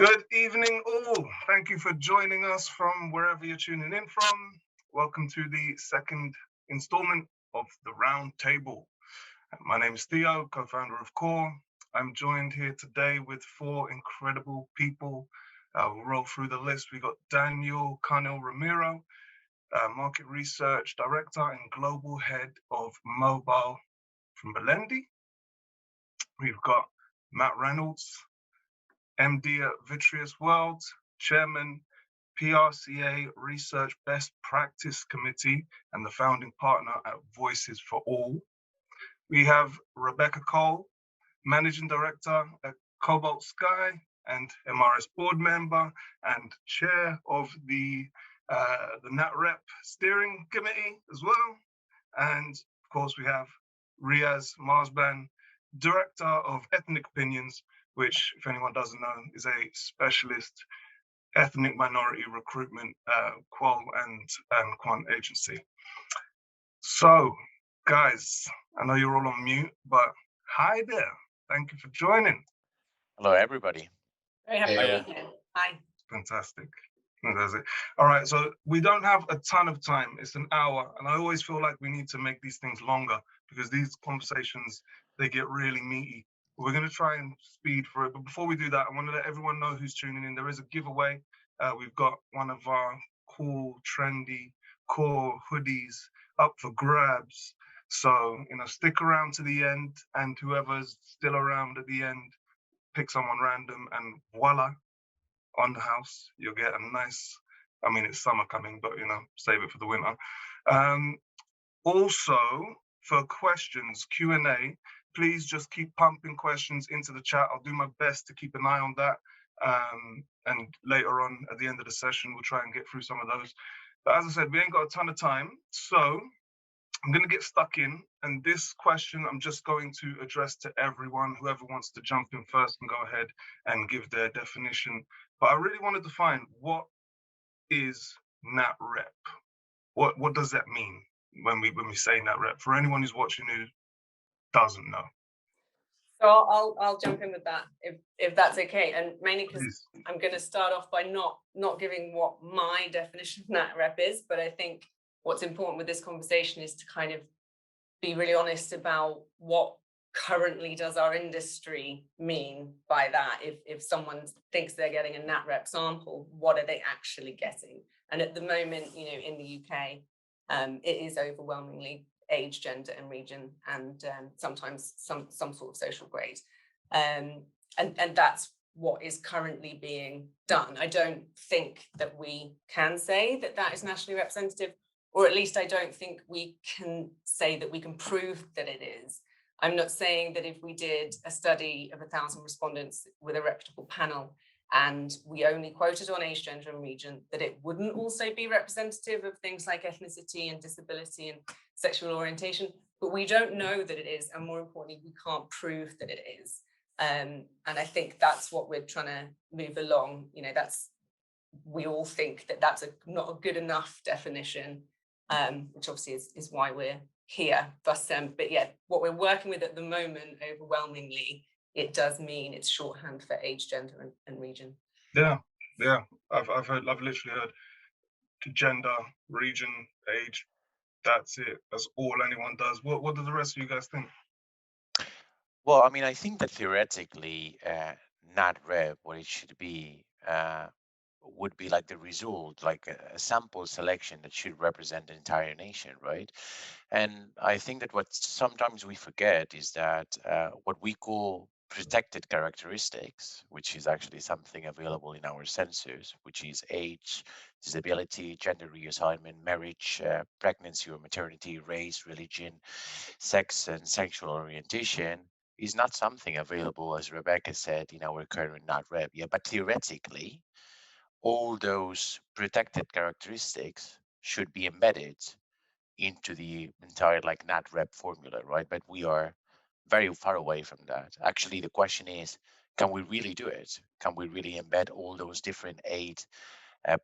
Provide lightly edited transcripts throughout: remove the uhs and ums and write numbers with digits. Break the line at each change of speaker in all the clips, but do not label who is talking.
Good evening, all. Thank you for joining us from wherever you're tuning in from. Welcome to the second installment of the Round Table. My name is Theo, co-founder of Core. I'm joined here today with four incredible people. We'll roll through the list. We got Daniel Cunill Romero, market research director and global head of mobile from Bilendi. We've got Matt Reynolds, MD at Vitreous World, Chairman, PRCA Research Best Practice Committee, and the founding partner at Voices for All. We have Rebecca Cole, Managing Director at Cobalt Sky and MRS board member and chair of the Nat-Rep steering committee as well. And of course, we have Riaz Marzban, Director of Ethnic Opinions, which, if anyone doesn't know, is a specialist ethnic minority recruitment qual and quant agency. So, guys, I know you're all on mute, but hi there. Thank you for joining.
Hello, everybody.
Very happy to be here. Hi.
Fantastic. Fantastic. All right, so we don't have a ton of time. It's an hour, and I always feel like we need to make these things longer because these conversations, they get really meaty. We're going to try and speed through it. But before we do that, I want to let everyone know who's tuning in. There is a giveaway. We've got one of our cool, trendy Core hoodies up for grabs. So, stick around to the end, and whoever's still around at the end, pick someone random, and voila, on the house, you'll get a nice, it's summer coming, but, save it for the winter. Also, for questions, Q&A, please just keep pumping questions into the chat. I'll do my best to keep an eye on that. And later on, at the end of the session, we'll try and get through some of those. But as I said, we ain't got a ton of time. So I'm going to get stuck in. And this question, I'm just going to address to everyone. Whoever wants to jump in first and go ahead and give their definition. But I really wanted to find, what is Nat-Rep? What does that mean when we say Nat-Rep? For anyone who's watching who doesn't know.
So I'll jump in with that if that's okay, and mainly because I'm going to start off by not giving what my definition of Nat-Rep is, but I think what's important with this conversation is to kind of be really honest about what currently does our industry mean by that. If someone thinks they're getting a Nat-Rep sample, what are they actually getting? And at the moment, in the UK, it is overwhelmingly age, gender, and region, and sometimes some sort of social grade, and that's what is currently being done. I don't think that we can say that is nationally representative, or at least I don't think we can say that we can prove that it is. I'm not saying that if we did a study of 1,000 respondents with a reputable panel and we only quoted on age, gender, and region, that it wouldn't also be representative of things like ethnicity and disability and sexual orientation, but we don't know that it is, and more importantly, we can't prove that it is. And I think that's what we're trying to move along. We all think that that's not a good enough definition, which obviously is why we're here. But yeah, what we're working with at the moment, overwhelmingly, it does mean it's shorthand for age, gender, and region.
Yeah. I've literally heard gender, region, age. That's it. That's all anyone does. What do the rest of you guys think?
Well, I think that theoretically, Nat-Rep, what it should be, would be like the result, like a sample selection that should represent the entire nation, right? And I think that what sometimes we forget is that what we call protected characteristics, which is actually something available in our census, which is age, disability, gender reassignment, marriage, pregnancy or maternity, race, religion, sex and sexual orientation, is not something available, as Rebecca said, in our current Nat-Rep. Yeah, but theoretically, all those protected characteristics should be embedded into the entire Nat-Rep formula, right? But we are very far away from that. Actually, the question is, can we really do it? Can we really embed all those different 8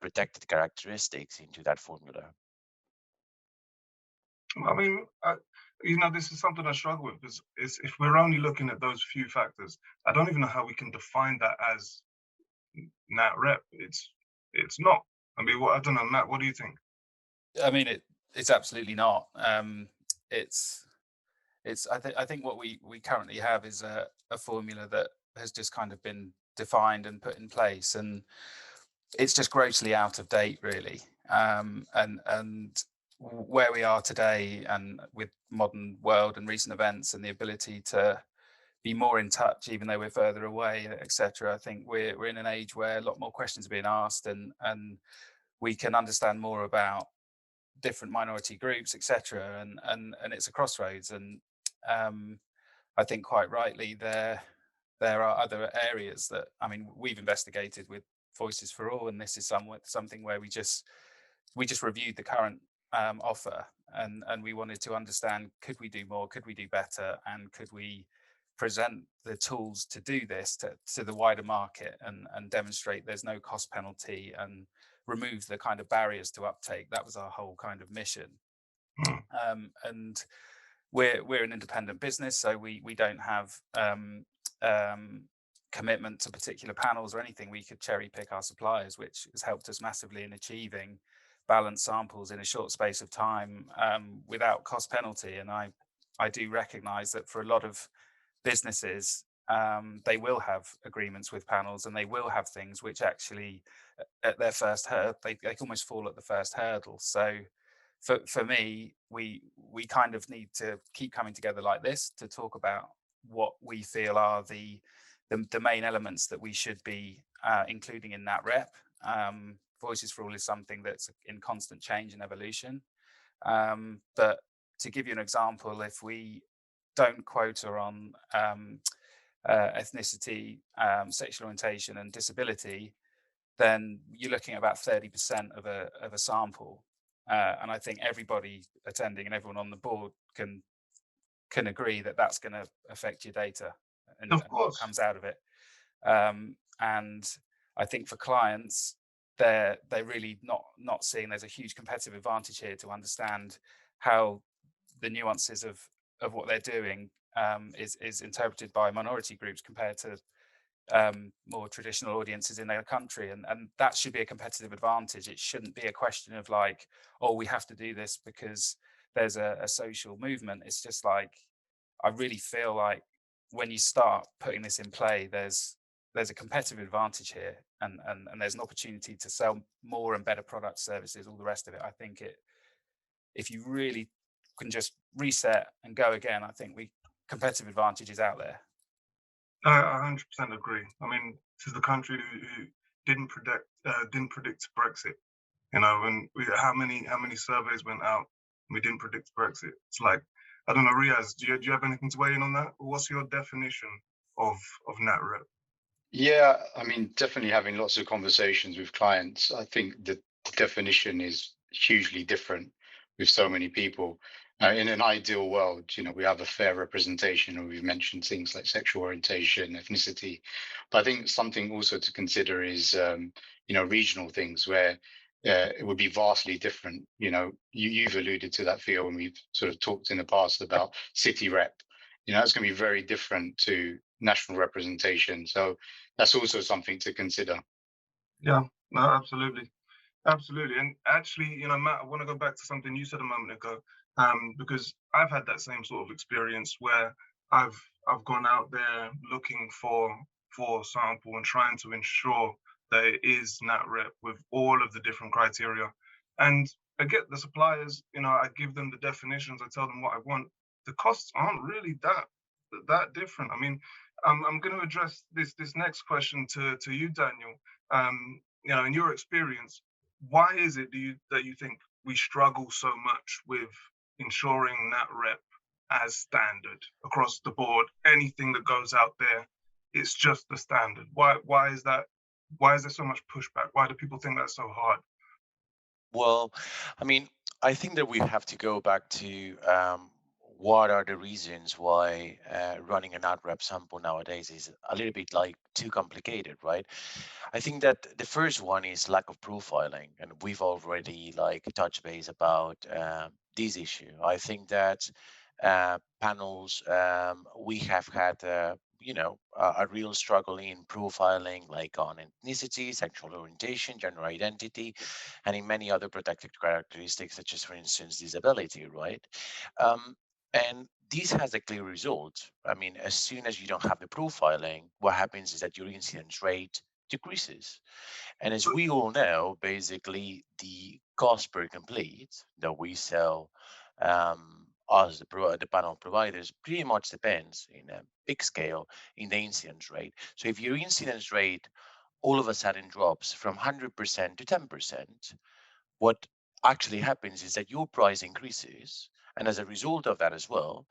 protected characteristics into that formula?
This is something I struggle with, because if we're only looking at those few factors, I don't even know how we can define that as Nat-Rep. It's not. I mean, I don't know, Matt. What do you think?
I mean, it's absolutely not. I think what we currently have is a formula that has just kind of been defined and put in place, and it's just grossly out of date, really. And where we are today, and with modern world and recent events, and the ability to be more in touch, even though we're further away, etc. I think we're in an age where a lot more questions are being asked, and we can understand more about different minority groups, etc. And it's a crossroads. And I think quite rightly there are other areas that, I mean, we've investigated with Voices for All, and this is something where we just reviewed the current offer, and we wanted to understand, could we do more, could we do better, and could we present the tools to do this to the wider market, and demonstrate there's no cost penalty, and remove the kind of barriers to uptake. That was our whole kind of mission. And we're an independent business, so we don't have commitment to particular panels or anything. We could cherry pick our suppliers, which has helped us massively in achieving balanced samples in a short space of time, without cost penalty. And I do recognize that for a lot of businesses, they will have agreements with panels, and they will have things which actually at their first hurdle, they almost fall at the first hurdle. So for me, we kind of need to keep coming together like this to talk about what we feel are the main elements that we should be including in Nat-Rep. Voices for All is something that's in constant change and evolution. But to give you an example, if we don't quota on ethnicity, sexual orientation, and disability, then you're looking at about 30% of a sample. And I think everybody attending and everyone on the board can agree that that's going to affect your data and what comes out of it. And I think for clients, they're really not seeing there's a huge competitive advantage here to understand how the nuances of what they're doing is interpreted by minority groups compared to more traditional audiences in their country, and that should be a competitive advantage. It shouldn't be a question of like, oh, we have to do this because there's a social movement. It's just like, I really feel like when you start putting this in play, there's a competitive advantage here, and there's an opportunity to sell more and better products, services, all the rest of it. I think if you really can just reset and go again, I think competitive advantage is out there.
I 100% agree. I mean, this is the country who didn't predict Brexit. You know, and how many surveys went out and we didn't predict Brexit? It's like, I don't know, Riaz, do you have anything to weigh in on that? What's your definition of Nat-Rep?
Yeah, I mean, definitely having lots of conversations with clients. I think the definition is hugely different with so many people. In an ideal world, you know, we have a fair representation, and we've mentioned things like sexual orientation, ethnicity. But I think something also to consider is, you know, regional things where it would be vastly different. You know, you've alluded to that, Theo, when we've sort of talked in the past about city rep. You know, that's going to be very different to national representation. So that's also something to consider.
Yeah, no, absolutely. Absolutely. And actually, you know, Matt, I want to go back to something you said a moment ago, because I've had that same sort of experience where I've gone out there looking for a sample and trying to ensure that it is Nat-Rep with all of the different criteria. And I get the suppliers, you know, I give them the definitions, I tell them what I want. The costs aren't really that different. I mean, I'm going to address this next question to you, Daniel. You know, in your experience, why is it that you think we struggle so much with ensuring Nat-Rep as standard across the board? Anything that goes out there, it's just the standard. Why is that? Why is there so much pushback? Why do people think that's so hard?
Well, I mean, I think that we have to go back to what are the reasons why running a Nat-Rep sample nowadays is a little bit like too complicated, right? I think that the first one is lack of profiling, and we've already like touched base about this issue. I think that panels, we have had a real struggle in profiling, like on ethnicity, sexual orientation, gender identity, and in many other protected characteristics, such as, for instance, disability, right? And this has a clear result. I mean, as soon as you don't have the profiling, what happens is that your incidence rate decreases. And as we all know, basically the cost per complete that we sell us, the panel providers, pretty much depends in a big scale in the incidence rate. So if your incidence rate all of a sudden drops from 100% to 10%, what actually happens is that your price increases. And as a result of that as well,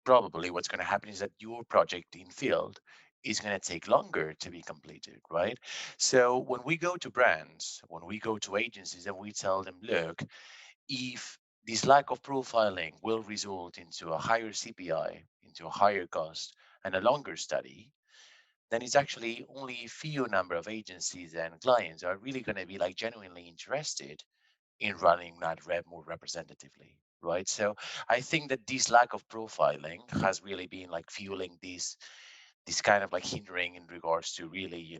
probably what's going to happen is that your project in field is going to take longer to be completed, right? So when we go to brands, when we go to agencies and we tell them, look, if this lack of profiling will result into a higher CPI, into a higher cost and a longer study, then it's actually only a few number of agencies and clients are really going to be like genuinely interested in running Nat-Rep more representatively, right? So I think that this lack of profiling has really been like fueling this kind of like hindering in regards to really,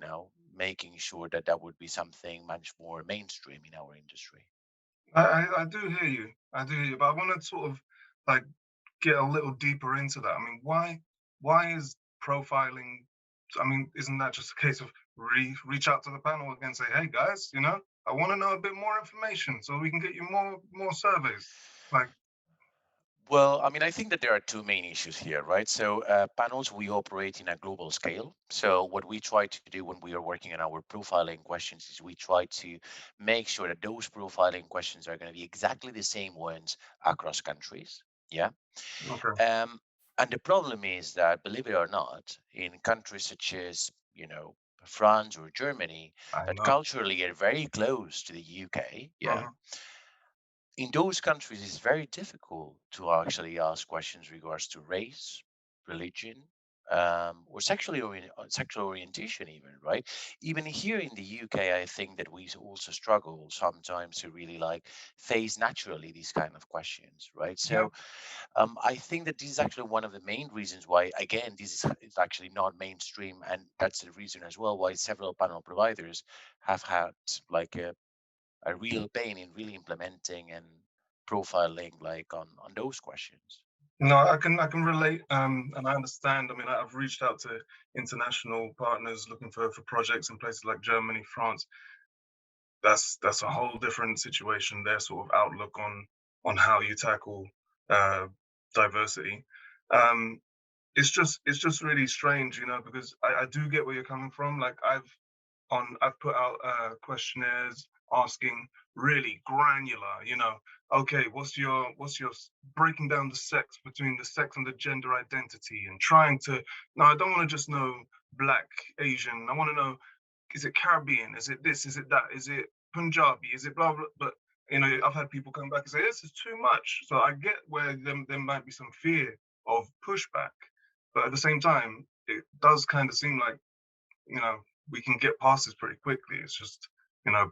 making sure that that would be something much more mainstream in our industry.
I do hear you. I do hear you, but I want to sort of like get a little deeper into that. I mean, why is profiling? I mean, isn't that just a case of reach out to the panel again and say, hey guys, I want to know a bit more information so we can get you more surveys. Like,
Well, I mean, I think that there are two main issues here, right? So panels, we operate in a global scale. So what we try to do when we are working on our profiling questions is we try to make sure that those profiling questions are going to be exactly the same ones across countries. Yeah.
okay,
And the problem is that, believe it or not, in countries such as, France or Germany,
I
that
know.
culturally are very close to the UK, yeah,
Mhm.
in those countries it's very difficult to actually ask questions regards to race, religion, or sexual orientation even, right? Even here in the UK, I think that we also struggle sometimes to really like face naturally these kind of questions, right?
Yeah.
So I think that this is actually one of the main reasons why, again, is actually not mainstream, and that's the reason as well why several panel providers have had like a real pain in really implementing and profiling like on those questions.
No, I can relate, and I understand. I mean, I've reached out to international partners looking for projects in places like Germany, France. That's a whole different situation. Their sort of outlook on how you tackle uh, diversity. Um, it's just really strange, because I do get where you're coming from. Like I've put out questionnaires asking really granular, okay, what's your breaking down the sex between the sex and the gender identity, and trying to, no, I don't want to just know black, Asian. I want to know, is it Caribbean? Is it this? Is it that? Is it Punjabi? Is it blah blah? But I've had people come back and say this is too much. So I get where there might be some fear of pushback, but at the same time, it does kind of seem like we can get past this pretty quickly. It's just you know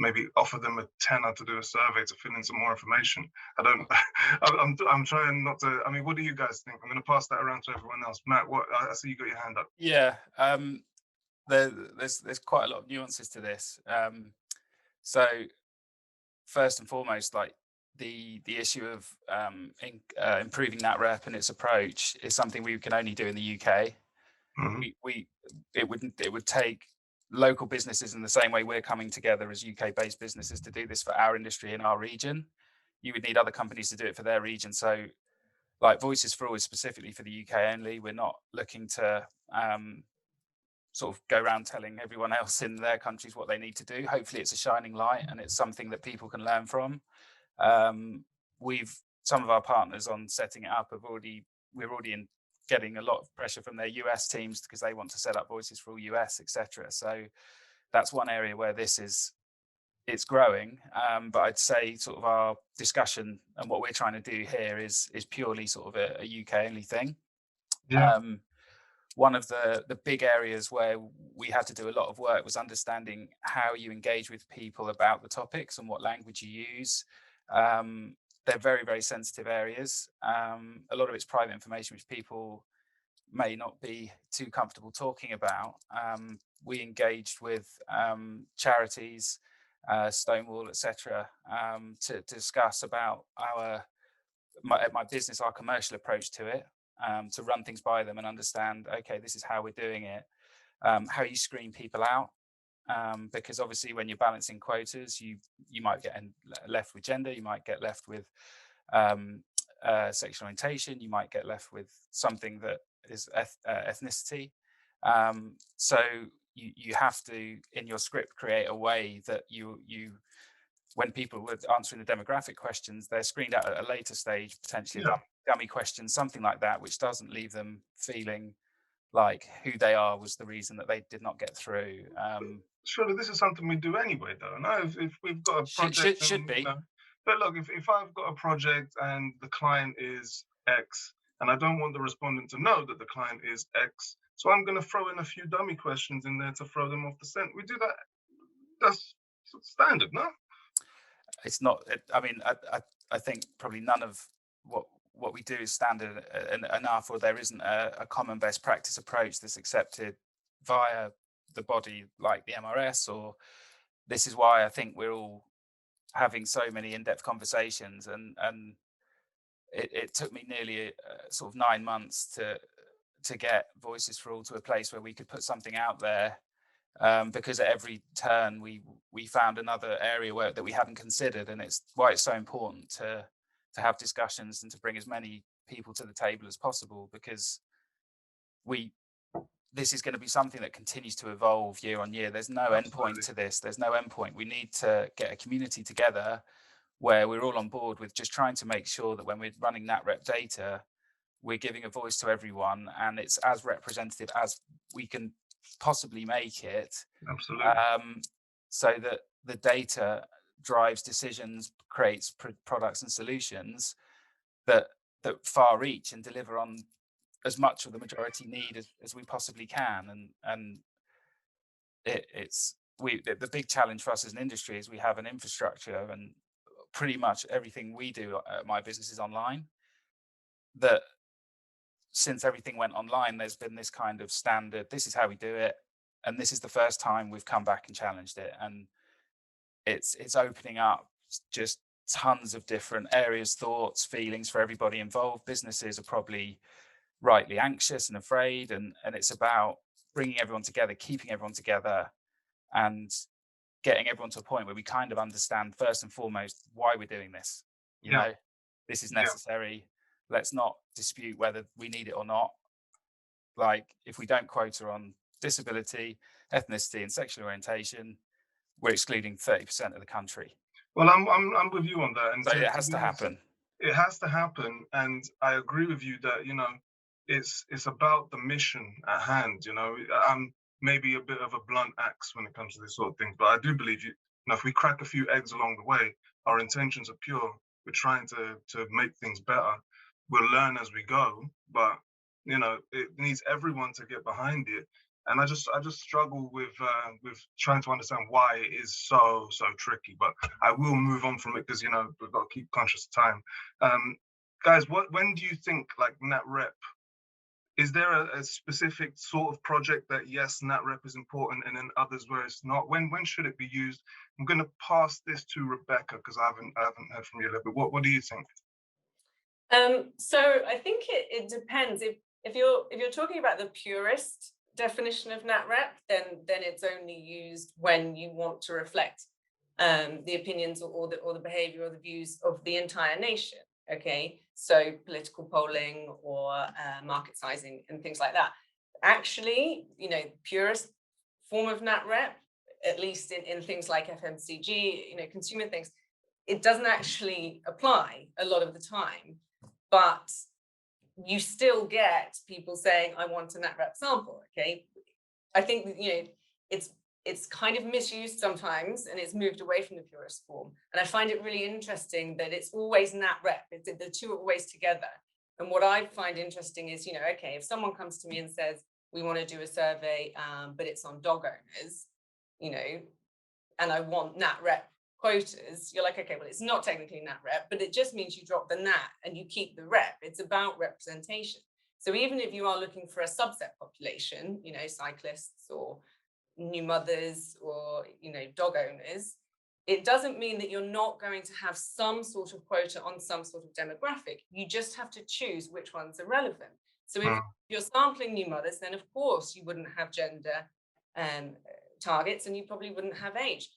maybe offer them a tenner to do a survey to fill in some more information. I don't. I'm trying not to. I mean, what do you guys think? I'm going to pass that around to everyone else. Matt, what I see you got your hand up.
Yeah, there's quite a lot of nuances to this. So first and foremost, like the issue of improving Nat-Rep and its approach is something we can only do in the UK.
Mhm.
It would take local businesses in the same way we're coming together as UK-based businesses to do this for our industry in our region. You would need other companies to do it for their region. So, like Voices for All is specifically for the UK only. We're not looking to sort of go around telling everyone else in their countries what they need to do. Hopefully, it's a shining light and it's something that people can learn from. Some of our partners on setting it up we're already getting a lot of pressure from their US teams because they want to set up Voices for All US, etc. So that's one area where it's growing. But I'd say sort of our discussion and what we're trying to do here is purely sort of a UK only thing.
Yeah.
One of the big areas where we had to do a lot of work was understanding how you engage with people about the topics and what language you use. They're very, very sensitive areas. A lot of it's private information, which people may not be too comfortable talking about. We engaged with charities, Stonewall, etc., to discuss about my business, our commercial approach to it, to run things by them and understand, okay, this is how we're doing it, how you screen people out. Because obviously when you're balancing quotas, you might get left with gender, you might get left with sexual orientation, you might get left with something that is ethnicity. So you have to, in your script, create a way that you when people were answering the demographic questions, they're screened out at a later stage, potentially a dummy question, something like that, which doesn't leave them feeling like who they are was the reason that they did not get through.
Surely this is something we do anyway, though. No, if we've got a project,
should be.
But look, if I've got a project and the client is X, and I don't want the respondent to know that the client is X, so I'm going to throw in a few dummy questions in there to throw them off the scent. We do that. That's standard, no?
It's not. I mean, I think probably none of what we do is standard enough, or there isn't a common best practice approach that's accepted via the body like the MRS. Or this is why I think we're all having so many in-depth conversations, and it took me nearly sort of 9 months to get Voices for All to a place where we could put something out there, because at every turn we found another area that we hadn't considered, and it's why it's so important to have discussions and to bring as many people to the table as possible, because this is going to be something that continues to evolve year on year. There's no end point to this. There's no end point. We need to get a community together where we're all on board with just trying to make sure that when we're running Nat-Rep data, we're giving a voice to everyone, and it's as representative as we can possibly make it.
Absolutely.
So that the data drives decisions, creates products and solutions that far reach and deliver on as much of the majority need as we possibly can. And the big challenge for us as an industry is we have an infrastructure, and pretty much everything we do at my business is online. That since everything went online, there's been this kind of standard, this is how we do it, and this is the first time we've come back and challenged it. And it's opening up just tons of different areas, thoughts, feelings for everybody involved. Businesses are probably rightly anxious and afraid, and it's about bringing everyone together, keeping everyone together, and getting everyone to a point where we kind of understand first and foremost why we're doing this. You know, this is necessary. Let's not dispute whether we need it or not. Like, if we don't quota on disability, ethnicity, and sexual orientation, we're excluding 30% of the country.
Well, I'm with you on that, and
so it has to happen.
It has to happen, and I agree with you that it's about the mission at hand. I'm maybe a bit of a blunt axe when it comes to this sort of thing, but I do believe if we crack a few eggs along the way, our intentions are pure. We're trying to make things better. We'll learn as we go, but it needs everyone to get behind it. And I just struggle with trying to understand why it is so tricky. But I will move on from it because we've got to keep conscious of time. Guys, when do you think, like, Nat-Rep, is there a specific sort of project that yes, Nat-Rep is important, and then others where it's not? When should it be used? I'm going to pass this to Rebecca because I haven't heard from you a little bit. What do you think?
So I think it depends. If you're talking about the purist definition of Nat-Rep, then it's only used when you want to reflect the opinions or the behavior or the views of the entire nation. Okay, so political polling or market sizing and things like that. Actually, purist form of Nat-Rep, at least in things like FMCG, consumer things, it doesn't actually apply a lot of the time, but you still get people saying, I want a Nat-Rep sample. Okay, I think it's kind of misused sometimes, and it's moved away from the purist form. And I find it really interesting that it's always Nat-Rep. The two are always together. And what I find interesting is, okay, if someone comes to me and says, we want to do a survey, but it's on dog owners, and I want Nat-Rep quotas, you're like, okay, well, it's not technically Nat-Rep, but it just means you drop the Nat and you keep the Rep. It's about representation. So even if you are looking for a subset population, you know, cyclists or new mothers or, you know, dog owners, it doesn't mean that you're not going to have some sort of quota on some sort of demographic. You just have to choose which ones are relevant. So if you're sampling new mothers, then of course you wouldn't have gender targets, and you probably wouldn't have age.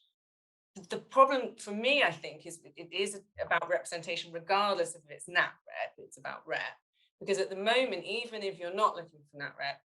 The problem for me, I think, is it is about representation, regardless if it's Nat-Rep, it's about Rep. Because at the moment, even if you're not looking for Nat-Rep,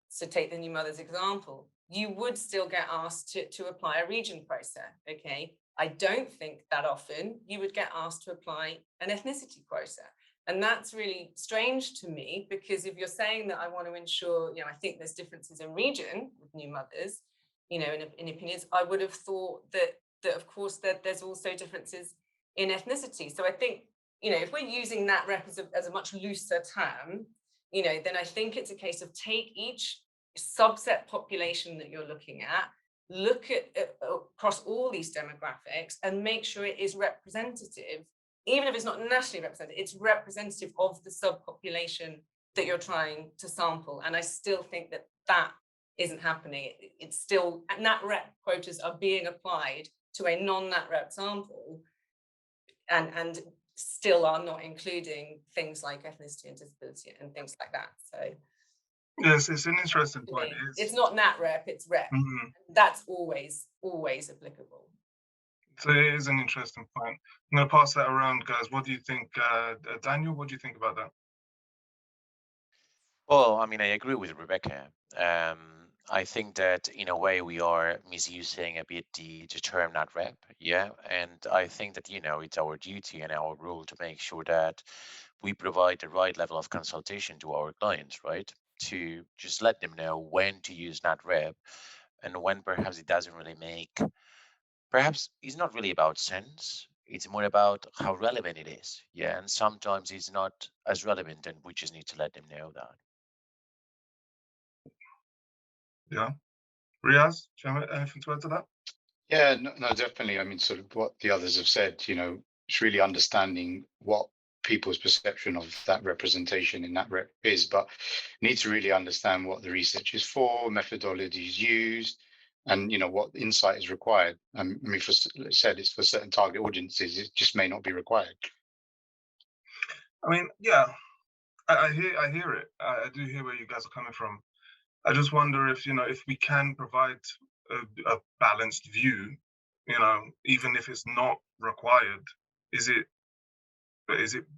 so take the new mother's example, you would still get asked to apply a region quota, okay? I don't think that often you would get asked to apply an ethnicity quota. And that's really strange to me, because if you're saying that I want to ensure, you know, I think there's differences in region with new mothers, you know, in opinions, I would have thought that of course that there's also differences in ethnicity. So I think, you know, if we're using Nat-Rep as a much looser term, you know, then I think it's a case of take each subset population that you're looking at, look at across all these demographics and make sure it is representative, even if it's not nationally represented, it's representative of the subpopulation that you're trying to sample. And I still think that that isn't happening. It's still, Nat-Rep quotas are being applied to a non-Nat-Rep sample, and still are not including things like ethnicity and disability and things like that. So
yes, it's an interesting point.
It's not Nat-Rep, it's Rep. That's always applicable.
So it is an interesting point. I'm going to pass that around, guys. What do you think, Daniel? What do you think about that?
Well, I mean, I agree with Rebecca. I think that in a way we are misusing a bit the term Nat-Rep, yeah. And I think that, you know, it's our duty and our role to make sure that we provide the right level of consultation to our clients, right? To just let them know when to use Nat-Rep and when perhaps it doesn't really make, perhaps it's not really about sense. It's more about how relevant it is, yeah. And sometimes it's not as relevant, and we just need to let them know that.
Yeah. Riaz, do you have anything to add to that?
Yeah, no, definitely. I mean, sort of what the others have said, you know, it's really understanding what people's perception of that representation in that rep is, but need to really understand what the research is for, methodologies used, and, you know, what insight is required. I mean, for said it's for certain target audiences, it just may not be required.
I mean, yeah, I hear it. I do hear where you guys are coming from. I just wonder if, you know, if we can provide a balanced view, you know, even if it's not required, is it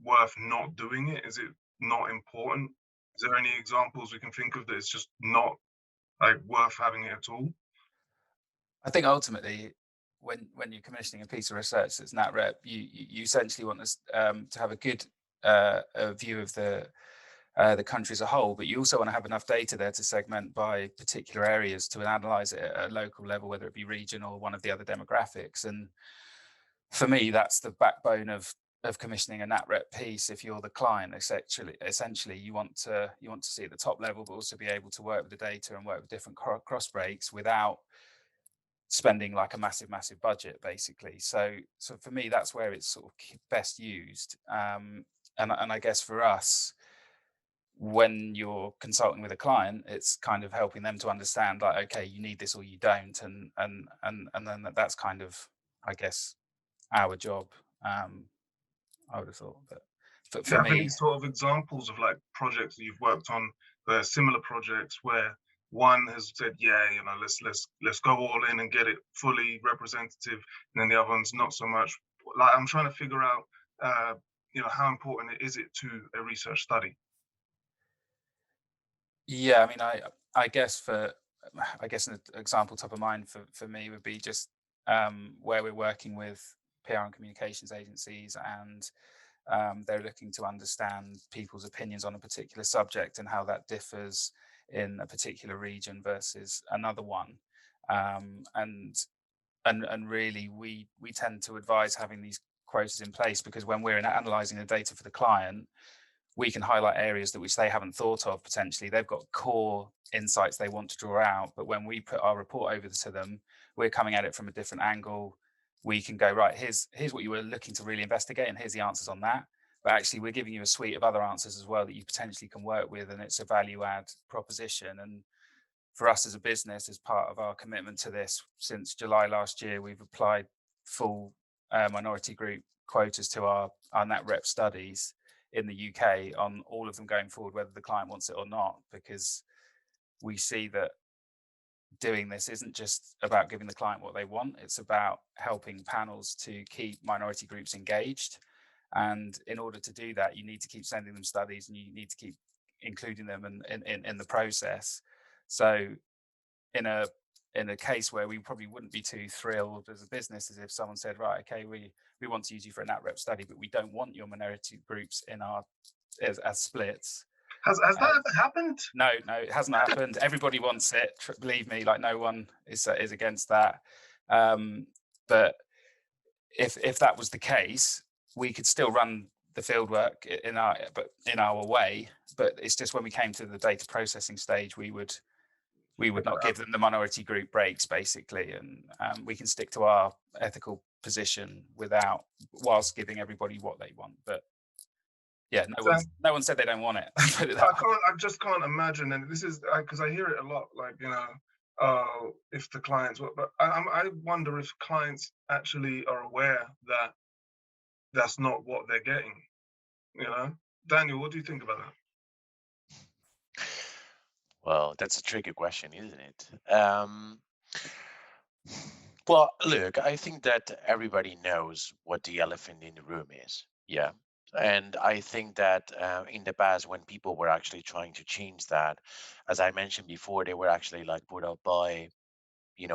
worth not doing it? Is it not important? Is there any examples we can think of that it's just not like worth having it at all?
I think ultimately, when you're commissioning a piece of research that's Nat-Rep, you essentially want us to have a good view of the country as a whole, but you also want to have enough data there to segment by particular areas to analyze it at a local level, whether it be region or one of the other demographics. And for me, that's the backbone of commissioning a Nat-Rep piece. If you're the client, essentially you want to see at the top level, but also be able to work with the data and work with different cross breaks without spending like a massive budget, basically. So for me, that's where it's sort of best used. And I guess for us, when you're consulting with a client, it's kind of helping them to understand, like, okay, you need this or you don't, and then that's kind of, I guess, our job. I would have thought, but for
have
me,
any sort of examples of like projects that you've worked on, similar projects where one has said, yeah, you know, let's go all in and get it fully representative, and then the other one's not so much. Like, I'm trying to figure out, you know, how important is it to a research study?
Yeah, I mean, I guess an example top of mind for me would be just where we're working with PR and communications agencies, and they're looking to understand people's opinions on a particular subject and how that differs in a particular region versus another one. And really, we tend to advise having these quotas in place, because when we're analysing the data for the client, we can highlight areas that which they haven't thought of potentially. They've got core insights they want to draw out, but when we put our report over to them, we're coming at it from a different angle. We can go, right, here's what you were looking to really investigate, and here's the answers on that. but actually we're giving you a suite of other answers as well that you potentially can work with, and it's a value add proposition. And for us as a business, as part of our commitment to this, since July last year, we've applied full minority group quotas to our Nat-Rep studies in the UK, on all of them going forward, whether the client wants it or not, because we see that doing this isn't just about giving the client what they want, it's about helping panels to keep minority groups engaged. And in order to do that, you need to keep sending them studies, and you need to keep including them in the process. So in a case where we probably wouldn't be too thrilled as a business, as if someone said, right, okay, we want to use you for a Nat-Rep study, but we don't want your minority groups in our as splits.
Has that ever happened?
No, it hasn't happened. Everybody wants it. Believe me, like no one is against that. But if that was the case, we could still run the fieldwork in our way. But it's just when we came to the data processing stage, we would not give them the minority group breaks, basically, and we can stick to our ethical position whilst giving everybody what they want. But yeah, no one said they don't want it.
I just can't imagine, and this is because I hear it a lot, like, if the clients, but I wonder if clients actually are aware that that's not what they're getting. Daniel, what do you think about that?
Well, that's a tricky question, isn't it? Well, look, I think that everybody knows what the elephant in the room is. Yeah. And I think that in the past, when people were actually trying to change that, as I mentioned before, they were actually like put up by,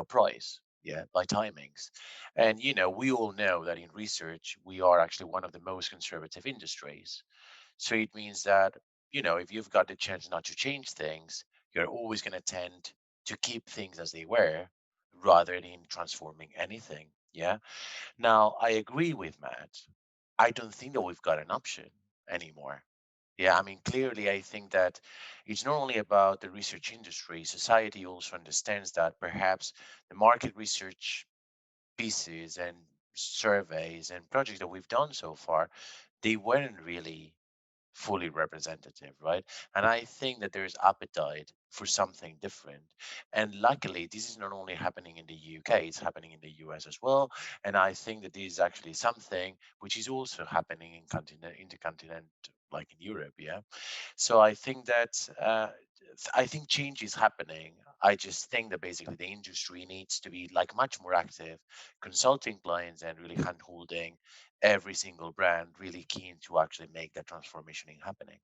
price, yeah, by timings. And, we all know that in research, we are actually one of the most conservative industries. So it means that, if you've got the chance not to change things, you're always going to tend to keep things as they were rather than transforming anything. Yeah. Now, I agree with Matt. I don't think that we've got an option anymore. Yeah, I mean, clearly, I think that it's not only about the research industry. Society also understands that perhaps the market research pieces and surveys and projects that we've done so far, they weren't really fully representative, right? And I think that there's appetite for something different. And luckily, this is not only happening in the UK, it's happening in the US as well. And I think that this is actually something which is also happening in the continent, like in Europe, yeah. So I think that I think change is happening. I just think that basically the industry needs to be like much more active, consulting clients and really hand holding every single brand, really keen to actually make that transformation happening.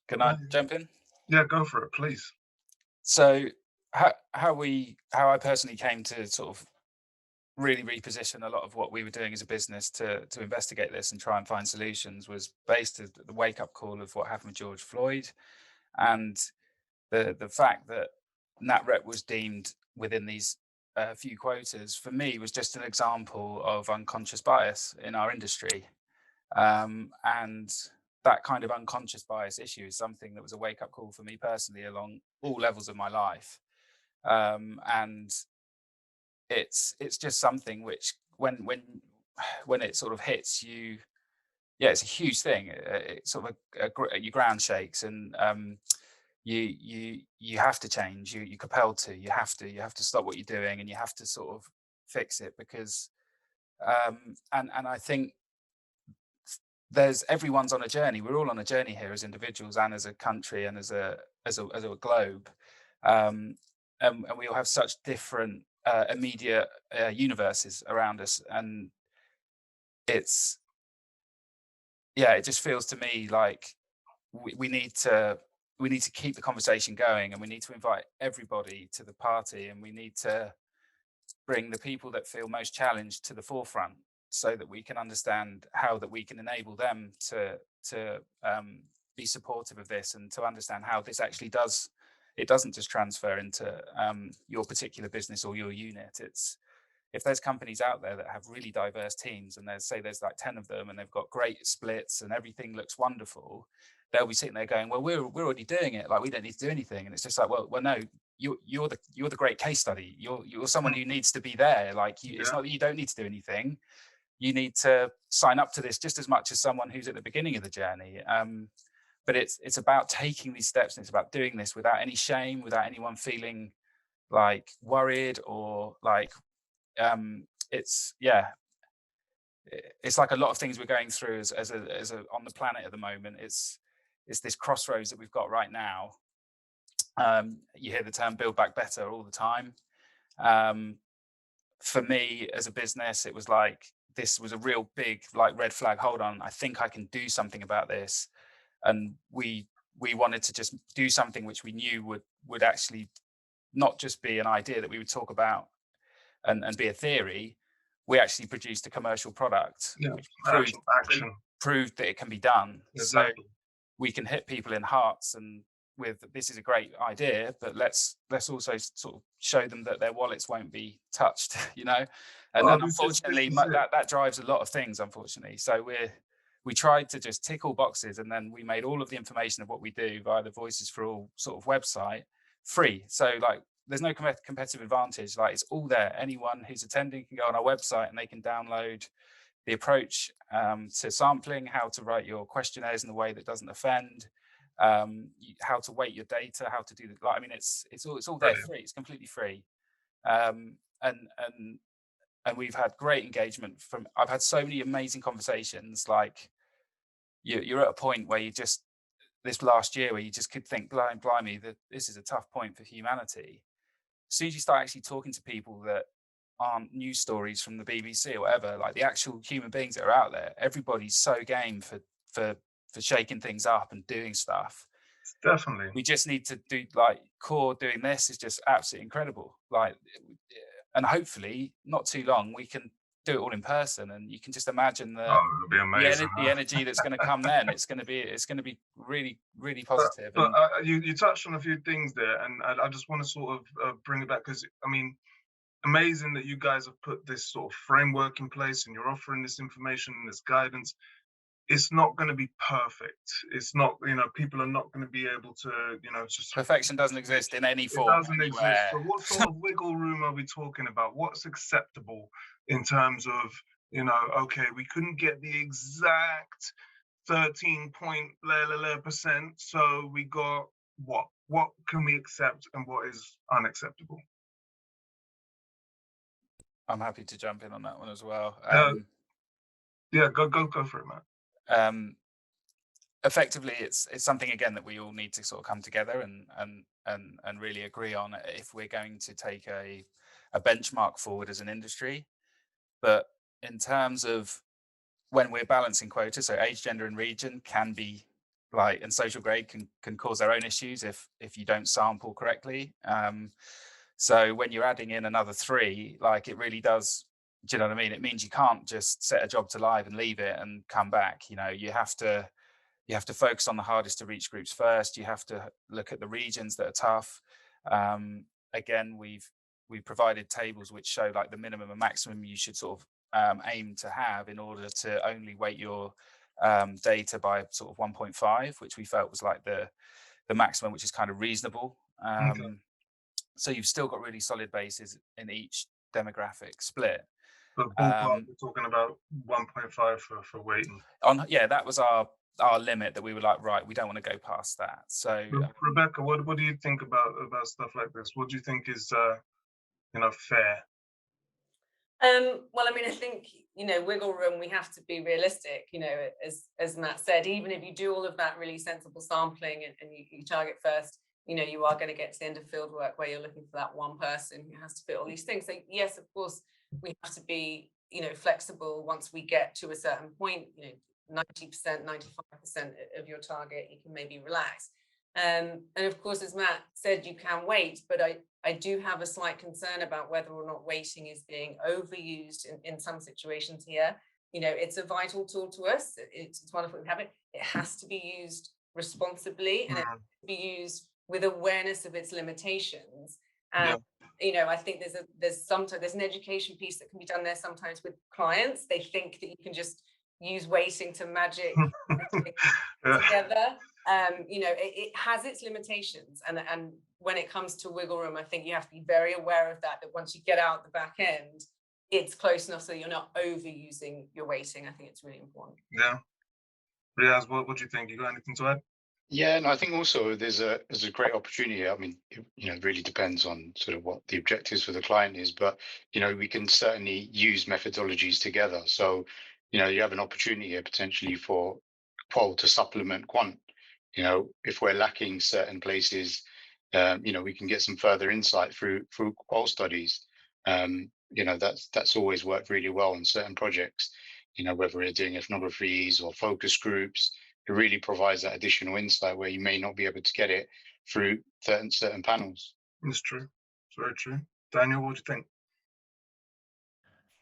Can I jump in?
Yeah, go for it, please.
So how I personally came to sort of really reposition a lot of what we were doing as a business to investigate this and try and find solutions was based on the wake-up call of what happened with George Floyd, and the fact that Nat-Rep was deemed within these few quotas, for me, was just an example of unconscious bias in our industry. And that kind of unconscious bias issue is something that was a wake-up call for me personally along all levels of my life. And it's just something which when it sort of hits you, yeah, it's a huge thing. It's sort of your ground shakes, and you have to change. You're compelled to. You have to stop what you're doing, and you have to sort of fix it, because and I think everyone's on a journey. We're all on a journey here as individuals and as a country and as a globe, and we all have such different immediate universes around us, and it just feels to me like we need to keep the conversation going, and we need to invite everybody to the party, and we need to bring the people that feel most challenged to the forefront, so that we can understand how that we can enable them to be supportive of this, and to understand how this actually doesn't just transfer into your particular business or your unit. It's, if there's companies out there that have really diverse teams, and there's like 10 of them, and they've got great splits and everything looks wonderful, they'll be sitting there going, well, we're already doing it, like we don't need to do anything. And it's just like, well no, you're the great case study. You're someone who needs to be there. Like it's not that you don't need to do anything. you need to sign up to this just as much as someone who's at the beginning of the journey. But it's about taking these steps, and it's about doing this without any shame, without anyone feeling like worried or like it's like a lot of things we're going through as a on the planet at the moment. It's this crossroads that we've got right now. You hear the term build back better all the time. For me as a business, it was like, this was a real big like red flag. Hold on, I think I can do something about this. And we wanted to just do something which we knew would actually not just be an idea that we would talk about and be a theory. We actually produced a commercial product, which proved that it can be done.
Exactly.
So we can hit people in hearts and with, this is a great idea, but let's also sort of show them that their wallets won't be touched, you know. And
well,
unfortunately that drives a lot of things, unfortunately. So we tried to just tick all boxes, and then we made all of the information of what we do via the Voices for All sort of website free. So like, there's no competitive advantage. Like, it's all there. Anyone who's attending can go on our website and they can download the approach to sampling, how to write your questionnaires in a way that doesn't offend, how to weight your data, how to do the, like, I mean, it's all there free. It's completely free. And we've had great engagement from, I've had so many amazing conversations. Like, you're at a point where you just, this last year where you just could think, blimey, that this is a tough point for humanity. As soon as you start actually talking to people that aren't news stories from the BBC or whatever, like the actual human beings that are out there, everybody's so game for shaking things up and doing stuff.
Definitely.
We just need to do, like, core doing this is just absolutely incredible. Like, and hopefully not too long we can do it all in person, and you can just imagine the energy that's going to come then. It's going to be really, really positive.
But you touched on a few things there, and I just want to sort of bring it back, because I mean, amazing that you guys have put this sort of framework in place and you're offering this information and this guidance. It's not going to be perfect. It's not, you know, people are not going to be able to, you know, just
perfection doesn't exist in any form.
It doesn't exist. So what sort of wiggle room are we talking about? What's acceptable in terms of, you know, okay, we couldn't get the exact 13% so we got what? What can we accept and what is unacceptable?
I'm happy to jump in on that one as well.
Yeah, go for it, Matt.
Effectively, it's something, again, that we all need to sort of come together and really agree on if we're going to take a benchmark forward as an industry. But in terms of when we're balancing quotas, so age, gender, and region can be like, and social grade can cause their own issues if you don't sample correctly. So when you're adding in another 3, like, it really does, do you know what I mean? It means you can't just set a job to live and leave it and come back. You know, you have to focus on the hardest to reach groups first. You have to look at the regions that are tough. Again, we've provided tables which show like the minimum and maximum you should sort of aim to have in order to only weight your data by sort of 1.5, which we felt was like the maximum, which is kind of reasonable.
Okay.
So you've still got really solid bases in each demographic split.
But ballpark, we're talking about 1.5 for weighting.
That was our limit, that we were like, right, we don't want to go past that. So
Rebecca, what do you think about stuff like this? What do you think is you know, fair?
Well, I mean, I think, you know, wiggle room, we have to be realistic, you know, as Matt said. Even if you do all of that really sensible sampling and you target first, you know, you are going to get to the end of fieldwork where you're looking for that one person who has to fit all these things. So yes, of course, we have to be, you know, flexible. Once we get to a certain point, you know, 90%, 95% of your target, you can maybe relax. And of course, as Matt said, you can wait, but I do have a slight concern about whether or not waiting is being overused in some situations here. You know, it's a vital tool to us. It's wonderful to have it. It has to be used responsibly, and it has to be used with awareness of its limitations. And you know, I think there's an education piece that can be done there sometimes with clients. They think that you can just use waiting to magic together. You know, it has its limitations, and when it comes to wiggle room, I think you have to be very aware of that once you get out the back end, it's close enough so you're not overusing your weighting. I think it's really important.
Yeah. Riaz, what do you think? You got anything to add?
Yeah, and I think also there's a great opportunity here. I mean, it really depends on sort of what the objectives for the client is, but we can certainly use methodologies together. So, you have an opportunity here potentially for qual to supplement quant. If we're lacking certain places, we can get some further insight through qual studies. That's always worked really well on certain projects. Whether we're doing ethnographies or focus groups. It really provides that additional insight where you may not be able to get it through certain panels.
It's true. It's very true. Daniel, what do you think?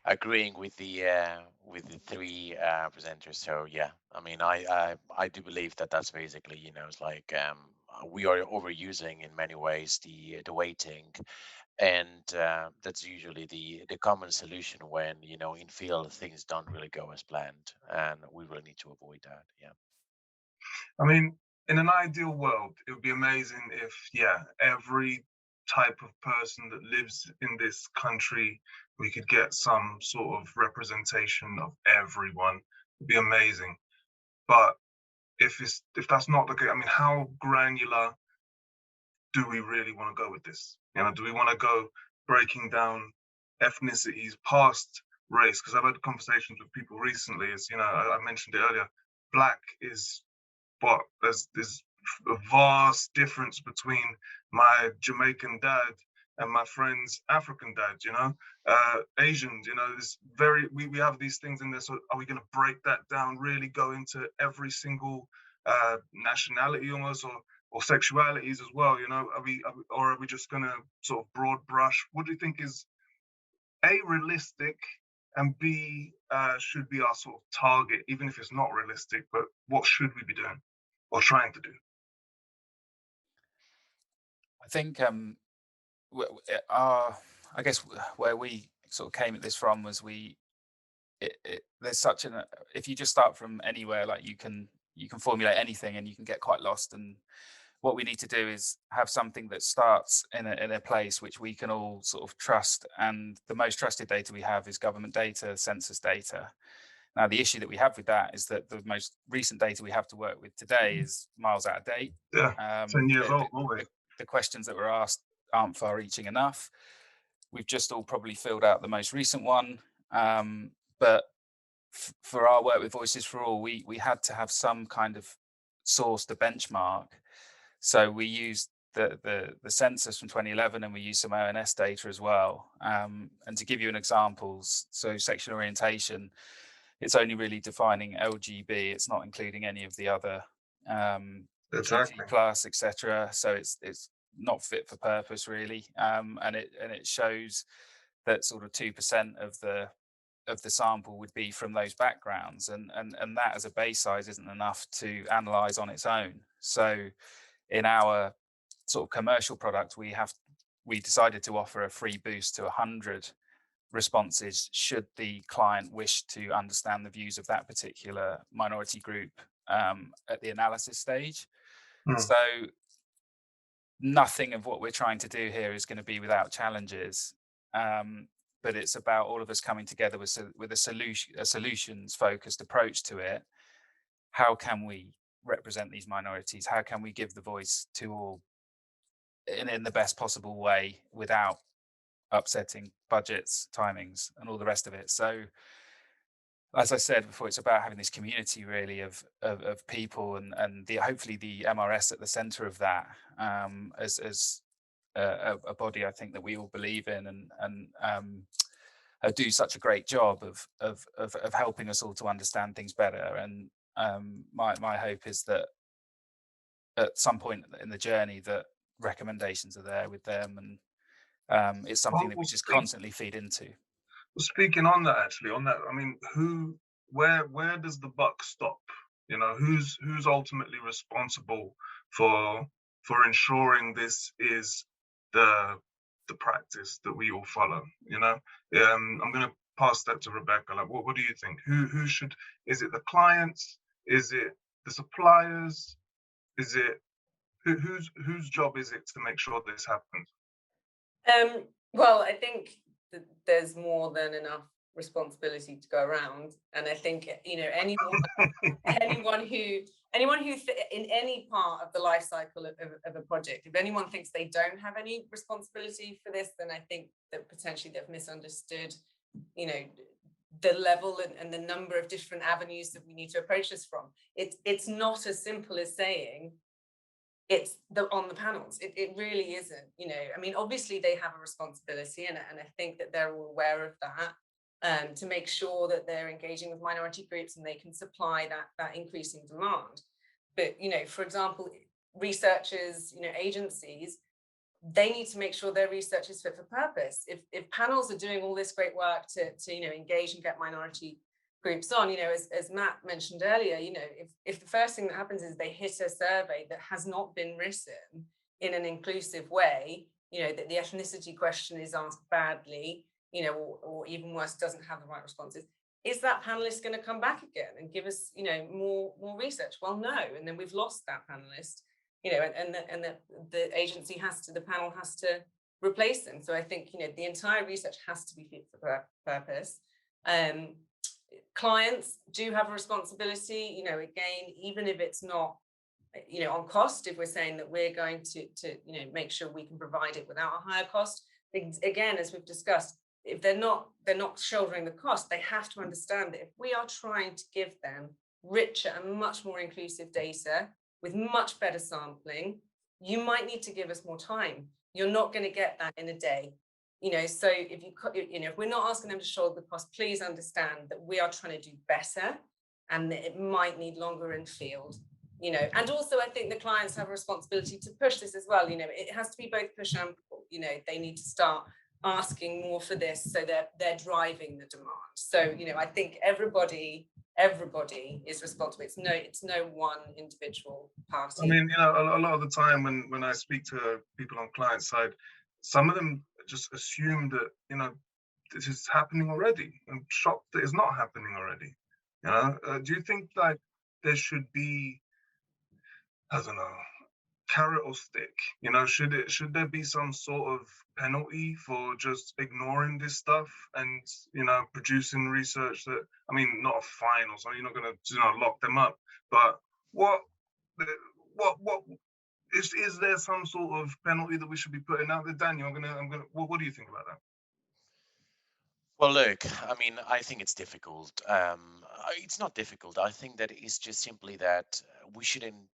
Agreeing with the three presenters. So yeah, I mean, I do believe that that's basically, it's like we are overusing in many ways the weighting, and that's usually the common solution when in field things don't really go as planned, and we really need to avoid that. Yeah.
I mean, in an ideal world, it would be amazing if, every type of person that lives in this country, we could get some sort of representation of everyone. It'd be amazing. But if that's not the case, I mean, how granular do we really want to go with this? Do we want to go breaking down ethnicities past race? Because I've had conversations with people recently, as I mentioned it earlier, Black is but there's a vast difference between my Jamaican dad and my friend's African dad, Asians, this we have these things in there. So are we going to break that down, really go into every single nationality almost, or sexualities as well? Are we just going to sort of broad brush? What do you think is A, realistic, and B, should be our sort of target, even if it's not realistic, but what should we be doing or trying to do?
I think I guess where we sort of came at this from was there's such an if you just start from anywhere, like you can formulate anything and you can get quite lost. And what we need to do is have something that starts in a place which we can all sort of trust. And the most trusted data we have is government data, census data. Now, the issue that we have with that is that the most recent data we have to work with today is miles out of date.
Yeah, 10 years old, always.
The questions that were asked aren't far-reaching enough. We've just all probably filled out the most recent one. But for our work with Voices for All, we had to have some kind of source to benchmark. So we used the census from 2011, and we used some ONS data as well. And to give you an example, so sexual orientation, it's only really defining LGB. It's not including any of the other
Exactly.
GT+, etc. So it's not fit for purpose really. And it shows that sort of 2% of the sample would be from those backgrounds, and that as a base size isn't enough to analyze on its own. So in our sort of commercial product, we decided to offer a free boost to 100 responses should the client wish to understand the views of that particular minority group at the analysis stage. So nothing of what we're trying to do here is going to be without challenges, but it's about all of us coming together with a solutions focused approach to it. How can we represent these minorities? How can we give the voice to all in the best possible way without upsetting budgets, timings, and all the rest of it? So, as I said before, it's about having this community really of people, and hopefully the MRS at the centre of that, as a body I think that we all believe in, and do such a great job of helping us all to understand things better. And my hope is that at some point in the journey that recommendations are there with them, and it's something that we just constantly feed into.
Well, speaking on that, I mean, where does the buck stop? Who's ultimately responsible for ensuring this is the practice that we all follow? I'm going to pass that to Rebecca. Like, what do you think? Who should? Is it the clients? Is it the suppliers? Is it whose job is it to make sure this happens?
Well, I think there's more than enough responsibility to go around, and I think, you know, anyone who in any part of the life cycle of a project, if anyone thinks they don't have any responsibility for this, then I think that potentially they've misunderstood, you know, the level and the number of different avenues that we need to approach this from. It's not as simple as saying it's on the panels. It really isn't, you know. I mean, obviously they have a responsibility, and I think that they're all aware of that, to make sure that they're engaging with minority groups and they can supply that increasing demand. But, you know, for example, researchers, you know, agencies, they need to make sure their research is fit for purpose. If panels are doing all this great work to you know, engage and get minority groups on, you know, as Matt mentioned earlier, you know, if the first thing that happens is they hit a survey that has not been written in an inclusive way, you know, that the ethnicity question is asked badly, you know, or even worse, doesn't have the right responses, is that panelist going to come back again and give us, you know, more research? Well, no, and then we've lost that panelist, you know, and the agency the panel has to replace them. So I think, you know, the entire research has to be fit for purpose. Clients do have a responsibility, you know, again, even if it's not, you know, on cost, if we're saying that we're going to you know, make sure we can provide it without a higher cost, again, as we've discussed, if they're not shouldering the cost, they have to understand that if we are trying to give them richer and much more inclusive data with much better sampling, you might need to give us more time. You're not going to get that in a day. You know, so if if we're not asking them to shoulder the cost, please understand that we are trying to do better, and that it might need longer in field, you know. And also, I think the clients have a responsibility to push this as well. You know, it has to be both push and pull. You know, they need to start asking more for this, so they're driving the demand. So, you know, I think everybody is responsible. It's no one individual party.
I mean, you know, a lot of the time when I speak to people on client side, some of them just assume that, you know, this is happening already. I'm shocked that it's not happening already. You know, do you think like there should be, I don't know, carrot or stick? You know, should there be some sort of penalty for just ignoring this stuff and, you know, producing research that, I mean, not a fine or something, you're not going to, you know, lock them up, but what is there some sort of penalty that we should be putting out there? Daniel, I'm gonna what do you think about that?
Well, look, I mean, I think it's difficult. It's not difficult. I think that it's just simply that we shouldn't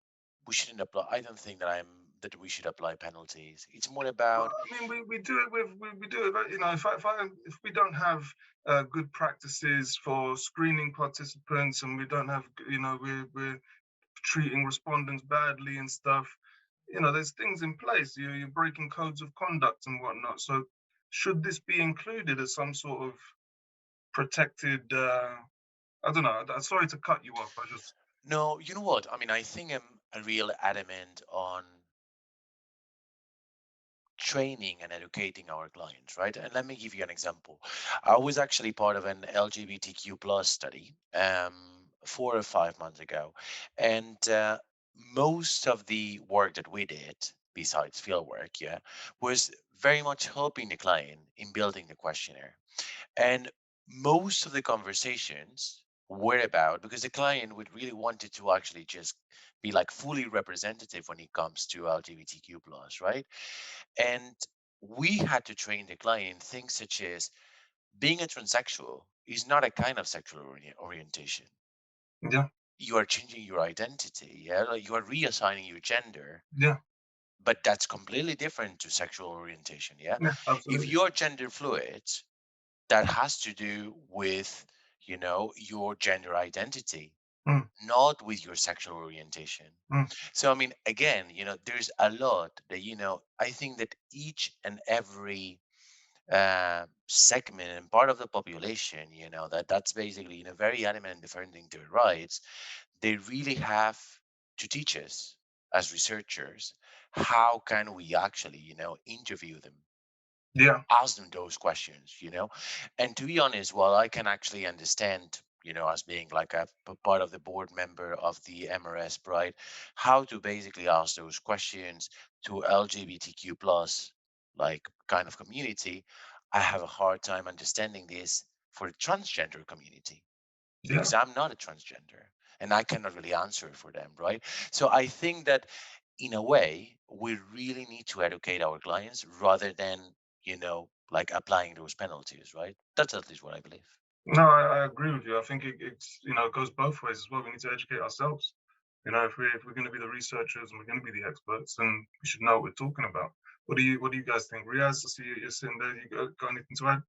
apply. I don't think that we should apply penalties. It's more about.
I mean, we do it with we do it. You know, if we don't have good practices for screening participants, and we don't have, you know, we're treating respondents badly and stuff. You know, there's things in place. You're breaking codes of conduct and whatnot. So, should this be included as some sort of protected? I don't know. Sorry to cut you off.
No, you know what? I mean, I think I'm a real adamant on training and educating our clients, right? And let me give you an example. I was actually part of an LGBTQ plus study 4 or 5 months ago, and most of the work that we did, besides fieldwork, was very much helping the client in building the questionnaire. And most of the conversations were about, because the client would really wanted to actually just be like fully representative when it comes to LGBTQ plus, right? And we had to train the client things such as being a transsexual is not a kind of sexual orientation.
Yeah.
You are changing your identity. Yeah, like you are reassigning your gender.
Yeah.
But that's completely different to sexual orientation. Yeah.
Yeah, absolutely.
If you're gender fluid, that has to do with, you know, your gender identity, not with your sexual orientation. So I mean, again, you know, there's a lot that, you know, I think that each and every segment and part of the population, you know, that's basically, you know, very adamant in defending their rights, they really have to teach us as researchers how can we actually, you know, interview them, ask them those questions, you know. And to be honest, while I can actually understand, you know, as being like a part of the board member of the MRS, right, how to basically ask those questions to LGBTQ plus like kind of community, I have a hard time understanding this for the transgender community
Yeah.
because I'm not a transgender and I cannot really answer for them, right? So I think that in a way, we really need to educate our clients rather than, like applying those penalties, right? That's at least what I believe.
No, I agree with you. I think it's it goes both ways as well. We need to educate ourselves. If we're going to be the researchers and we're going to be the experts, then we should know what we're talking about. What do you guys think? Riaz, I see you're sitting there. You got anything to add?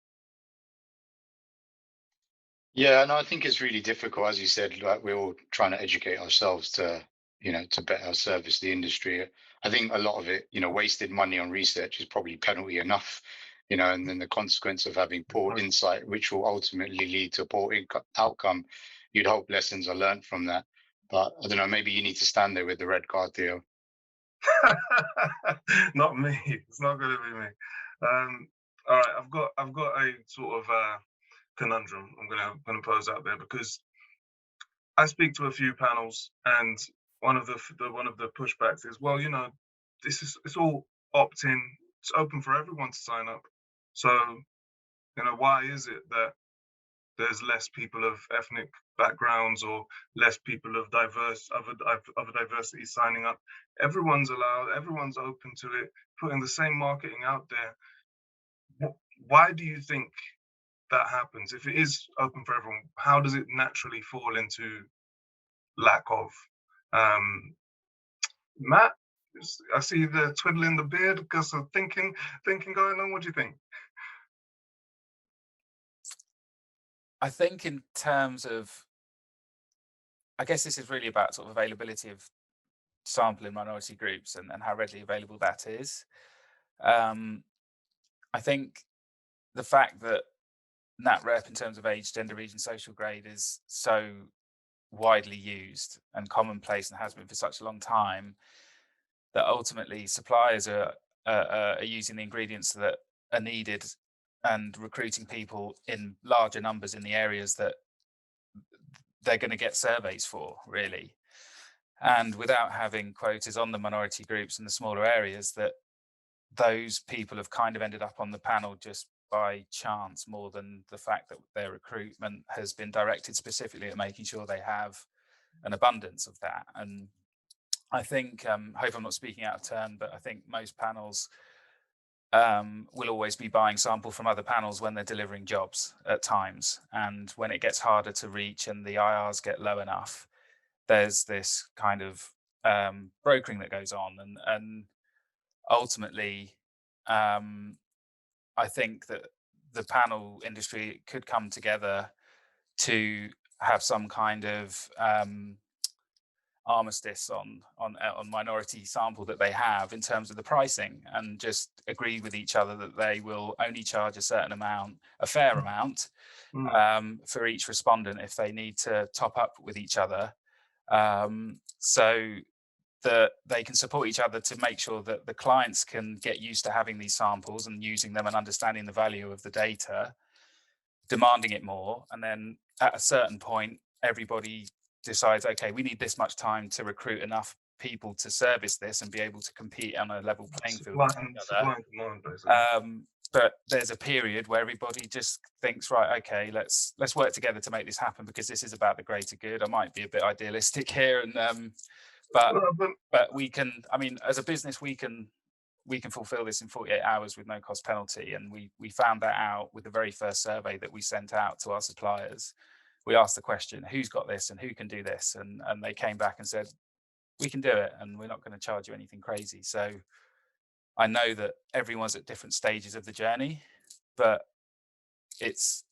Yeah, and I think it's really difficult, as you said, like we're all trying to educate ourselves to, to better service the industry. I think a lot of it, wasted money on research is probably penalty enough, and then the consequence of having poor insight, which will ultimately lead to poor outcome. You'd hope lessons are learned from that. But I don't know, maybe you need to stand there with the red card, Theo.
Not me. It's not going to be me. All right, I've got a sort of conundrum I'm gonna pose out there, because I speak to a few panels, and one of the pushbacks is, well, it's all opt-in. It's open for everyone to sign up. So, why is it that there's less people of ethnic backgrounds or less people of other diversity signing up? Everyone's allowed. Everyone's open to it. Putting the same marketing out there. Why do you think that happens? If it is open for everyone, how does it naturally fall into lack of? Matt, I see the twiddling the beard because of thinking going on. What do you think?
I think in terms of, I guess this is really about sort of availability of sample in minority groups and how readily available that is. I think the fact that Nat-Rep in terms of age, gender, region, social grade is so widely used and commonplace and has been for such a long time that ultimately suppliers are using the ingredients that are needed and recruiting people in larger numbers in the areas that they're going to get surveys for, really. And without having quotas on the minority groups and the smaller areas, that those people have kind of ended up on the panel just by chance, more than the fact that their recruitment has been directed specifically at making sure they have an abundance of that. And I think, hope I'm not speaking out of turn, but I think most panels will always be buying sample from other panels when they're delivering jobs at times. And when it gets harder to reach and the IRs get low enough, there's this kind of brokering that goes on. And ultimately, I think that the panel industry could come together to have some kind of armistice on minority sample that they have in terms of the pricing, and just agree with each other that they will only charge a certain amount, a fair amount, for each respondent if they need to top up with each other, so that they can support each other to make sure that the clients can get used to having these samples and using them and understanding the value of the data, demanding it more. And then at a certain point, everybody decides, okay, we need this much time to recruit enough people to service this and be able to compete on a level playing field with each other. But there's a period where everybody just thinks, right, okay, let's work together to make this happen, because this is about the greater good. I might be a bit idealistic here, and but we can, I mean, as a business, we can fulfill this in 48 hours with no cost penalty. And we found that out with the very first survey that we sent out to our suppliers. We asked the question, who's got this and who can do this? And they came back and said, we can do it, and we're not going to charge you anything crazy. So I know that everyone's at different stages of the journey, but it's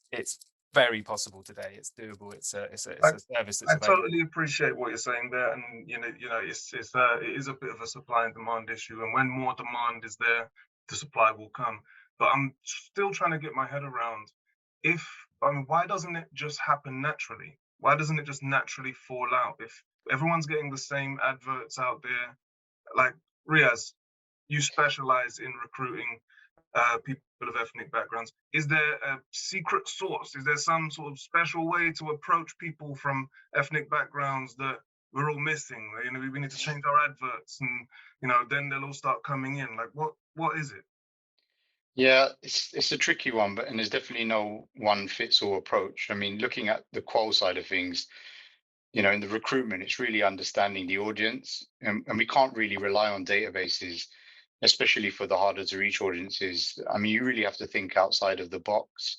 very possible today. It's doable. It's a service that's available.
I totally appreciate what you're saying there, and it is a bit of a supply and demand issue, and when more demand is there, the supply will come. But I'm still trying to get my head around, why doesn't it just happen naturally? Why doesn't it just naturally fall out? If everyone's getting the same adverts out there, like Riaz, you specialize in recruiting people of ethnic backgrounds. Is there a secret source? Is there some sort of special way to approach people from ethnic backgrounds that we're all missing? We need to change our adverts, and then they'll all start coming in. Like, what is it?
Yeah, it's a tricky one, but and there's definitely no one fits all approach. I mean, looking at the qual side of things, in the recruitment, it's really understanding the audience, and we can't really rely on databases, especially for the harder to reach audiences. I mean, you really have to think outside of the box.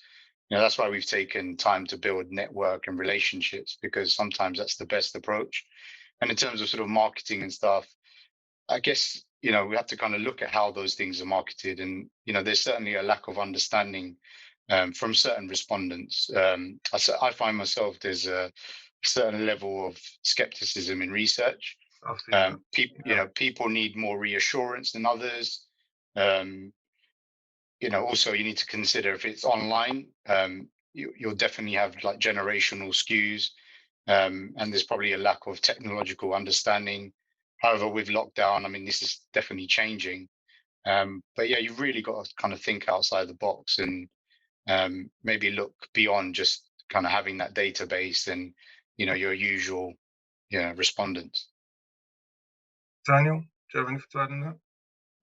That's why we've taken time to build network and relationships, because sometimes that's the best approach. And in terms of sort of marketing and stuff, I guess, we have to kind of look at how those things are marketed. And, there's certainly a lack of understanding from certain respondents. I find myself there's a certain level of skepticism in research. People need more reassurance than others. Also you need to consider if it's online, you'll definitely have like generational skews, and there's probably a lack of technological understanding. However, with lockdown, I mean, this is definitely changing. But yeah, you've really got to kind of think outside the box and maybe look beyond just kind of having that database and your usual respondents.
Daniel, do you have anything to add on that?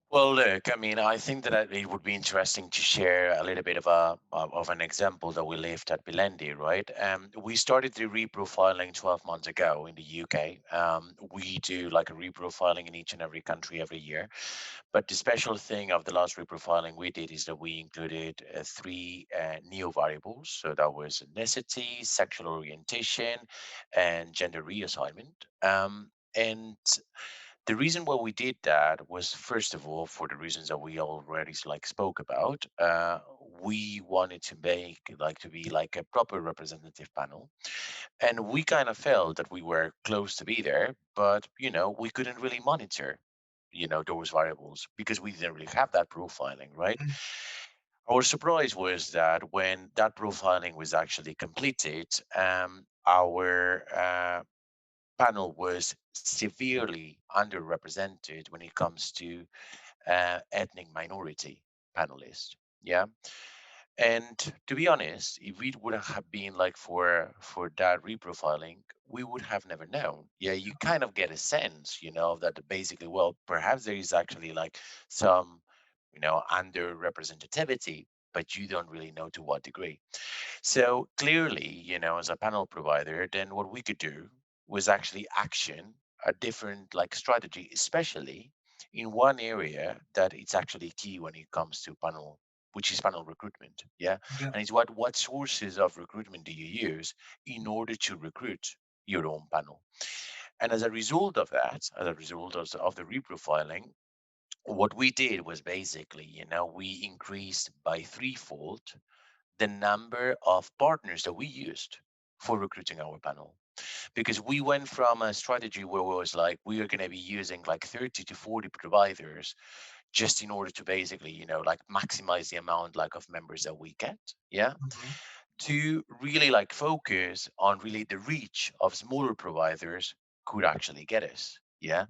Well, look, I mean, I think that it would be interesting to share a little bit of an example that we lived at Bilendi, right? We started the reprofiling 12 months ago in the UK. We do like a reprofiling in each and every country every year. But the special thing of the last reprofiling we did is that we included three new variables. So that was ethnicity, sexual orientation, and gender reassignment. And the reason why we did that was, first of all, for the reasons that we already like spoke about. We wanted to make like to be like a proper representative panel, and we kind of felt that we were close to be there, but we couldn't really monitor those variables because we didn't really have that profiling, right? Our surprise was that when that profiling was actually completed, our panel was severely underrepresented when it comes to ethnic minority panelists. Yeah. And to be honest, if we would have been like for that reprofiling, we would have never known. Yeah, you kind of get a sense, that basically, well, perhaps there is actually like some, underrepresentativity, but you don't really know to what degree. So clearly, as a panel provider, then what we could do was actually action a different like strategy, especially in one area that it's actually key when it comes to panel, which is panel recruitment. Yeah.
Yeah.
And it's what sources of recruitment do you use in order to recruit your own panel? And as a result of that, as a result of the reprofiling, what we did was basically, we increased by threefold the number of partners that we used for recruiting our panel, because we went from a strategy where it was like we are going to be using like 30 to 40 providers just in order to basically like maximize the amount like of members that we get, yeah, to really like focus on really the reach of smaller providers could actually get us, yeah.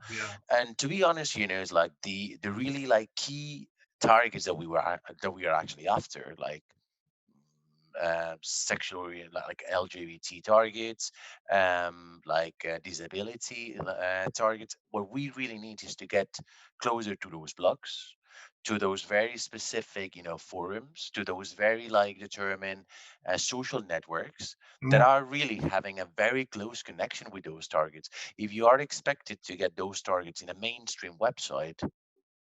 And to be honest, it's like the really like key targets that that we are actually after, like sexual like LGBT targets, disability targets. What we really need is to get closer to those blogs, to those very specific, forums, to those very like determined social networks that are really having a very close connection with those targets. If you are expected to get those targets in a mainstream website,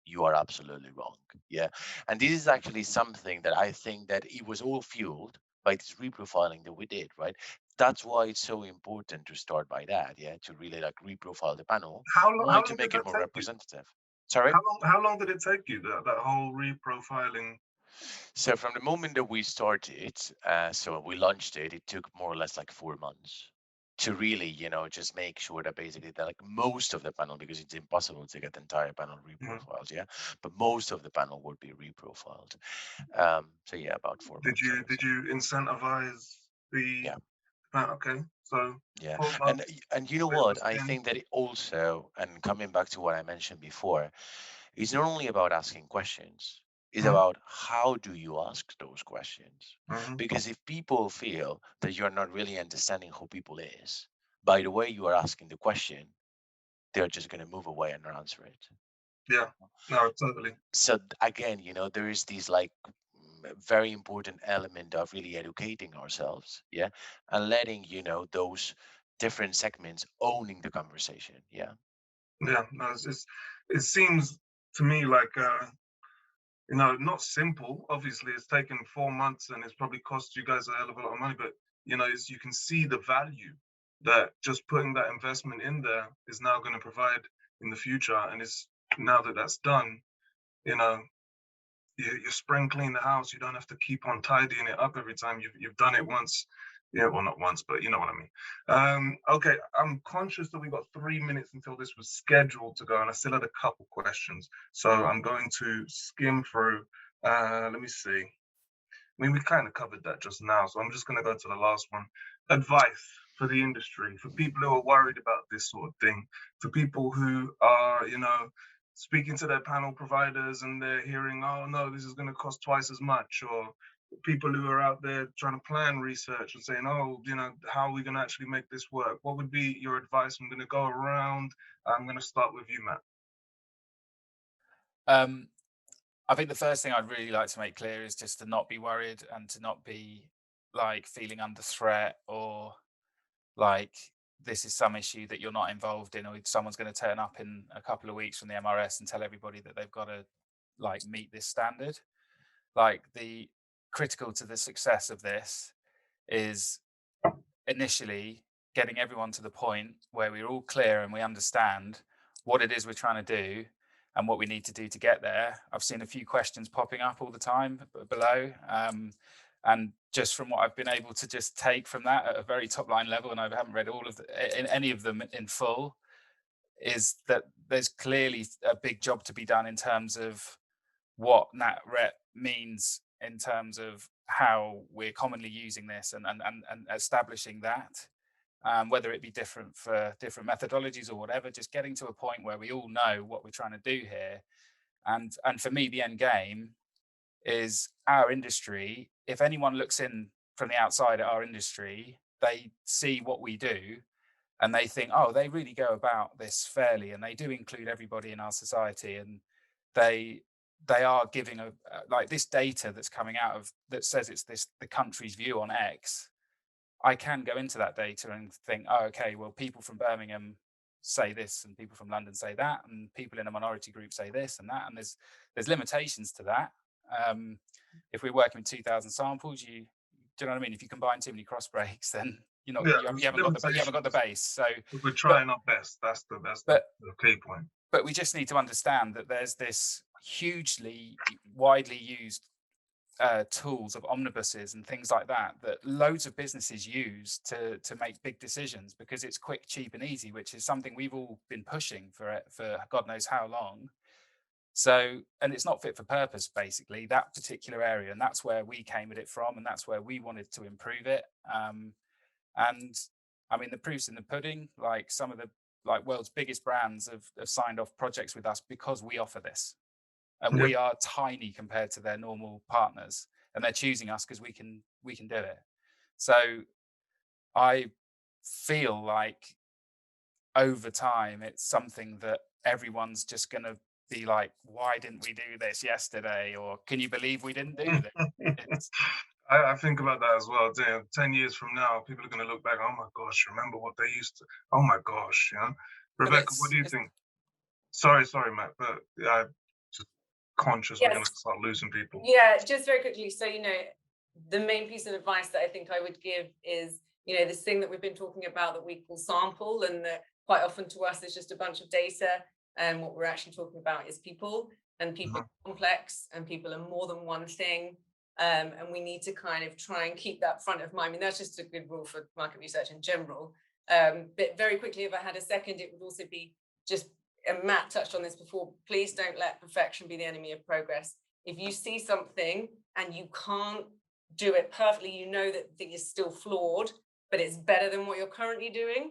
you are absolutely wrong. Yeah. And this is actually something that I think that it was all fueled by this reprofiling that we did, right? That's why it's so important to start by that, yeah, to really like reprofile the panel,
How long
to
did
make
that
it more
take you?
representative. Sorry?
How long did it take you, that whole reprofiling?
So from the moment that we started, so we launched it, it took more or less like 4 months to really, just make sure that basically that like most of the panel, because it's impossible to get the entire panel reprofiled, yeah, but most of the panel would be reprofiled. So yeah, about 4 months.
Did you incentivize the?
Yeah.
Okay, so
Yeah,
4
and
months.
you know what? I think that it also, and coming back to what I mentioned before, it's not only about asking questions. It's about how do you ask those questions? Because if people feel that you're not really understanding who people is, by the way you are asking the question, they're just going to move away and not answer it.
Yeah, no, totally.
So again, you know, there is these like very important element of really educating ourselves, yeah, and letting, you know, those different segments owning the conversation. Yeah.
Yeah, no, it seems to me like you know, not simple. Obviously, it's taken 4 months and it's probably cost you guys a hell of a lot of money, but you know, you can see the value that just putting that investment in there is now going to provide in the future. And it's now that that's done, you know, you spring clean the house. You don't have to keep on tidying it up every time you've done it once. Yeah, well, not once, but you know what I mean. Okay, I'm conscious that we got 3 minutes until this was scheduled to go, and I still had a couple questions, so I'm going to skim through. Let me see. I mean, we kind of covered that just now, so I'm just going to go to the last one. Advice for the industry, for people who are worried about this sort of thing, for people who are, you know, speaking to their panel providers and they're hearing, oh no, this is going to cost twice as much, or people who are out there trying to plan research and saying, oh, you know, how are we going to actually make this work? What would be your advice? I'm going to go around. I'm going to start with you, Matt.
I think the first thing I'd really like to make clear is just to not be worried and to not be like feeling under threat or like this is some issue that you're not involved in, or someone's going to turn up in a couple of weeks from the MRS and tell everybody that they've got to like meet this standard. Like the critical to the success of this is initially getting everyone to the point where we're all clear and we understand what it is we're trying to do and what we need to do to get there. I've seen a few questions popping up all the time below. And just from what I've been able to just take from that at a very top line level, and I haven't read all of any of them in full, is that there's clearly a big job to be done in terms of what Nat-Rep means in terms of how we're commonly using this and establishing that, whether it be different for different methodologies or whatever, just getting to a point where we all know what we're trying to do here. And for me, the end game is our industry. If anyone looks in from the outside at our industry, they see what we do and they think, oh, they really go about this fairly and they do include everybody in our society, and they are giving a like this data that's coming out of that says it's the country's view on X. I can go into that data and think, oh, okay, well, people from Birmingham say this and people from London say that, and people in a minority group say this and that, and there's limitations to that. If we're working with 2,000 samples, do you know what I mean? If you combine too many cross breaks, then you haven't got the base. So
we're trying our best. That's the key point.
But we just need to understand that there's this hugely widely used tools of omnibuses and things like that loads of businesses use to make big decisions because it's quick, cheap and easy, which is something we've all been pushing for God knows how long. So, and it's not fit for purpose, basically, that particular area. And that's where we came at it from, and that's where we wanted to improve it. And I mean, the proof's in the pudding. Like some of the world's biggest brands have signed off projects with us because we offer this. And we are tiny compared to their normal partners, and they're choosing us because we can do it. So I feel like over time, it's something that everyone's just going to be like, why didn't we do this yesterday? Or can you believe we didn't do this?
I think about that as well. 10 years from now, people are going to look back, oh my gosh, remember what they used to, oh my gosh, you know? Rebecca, what do you think? Sorry, Matt, but just conscious we're going to start losing people.
Yeah, just very quickly. So, you know, the main piece of advice that I think I would give is, you know, this thing that we've been talking about that we call sample, and that quite often to us it's just a bunch of data, and what we're actually talking about is people, and people are complex, and people are more than one thing, and we need to kind of try and keep that front of mind. I mean, that's just a good rule for market research in general. But very quickly, if I had a second, it would also be just, and Matt touched on this before, please don't let perfection be the enemy of progress. If you see something and you can't do it perfectly, you know that the thing is still flawed, but it's better than what you're currently doing,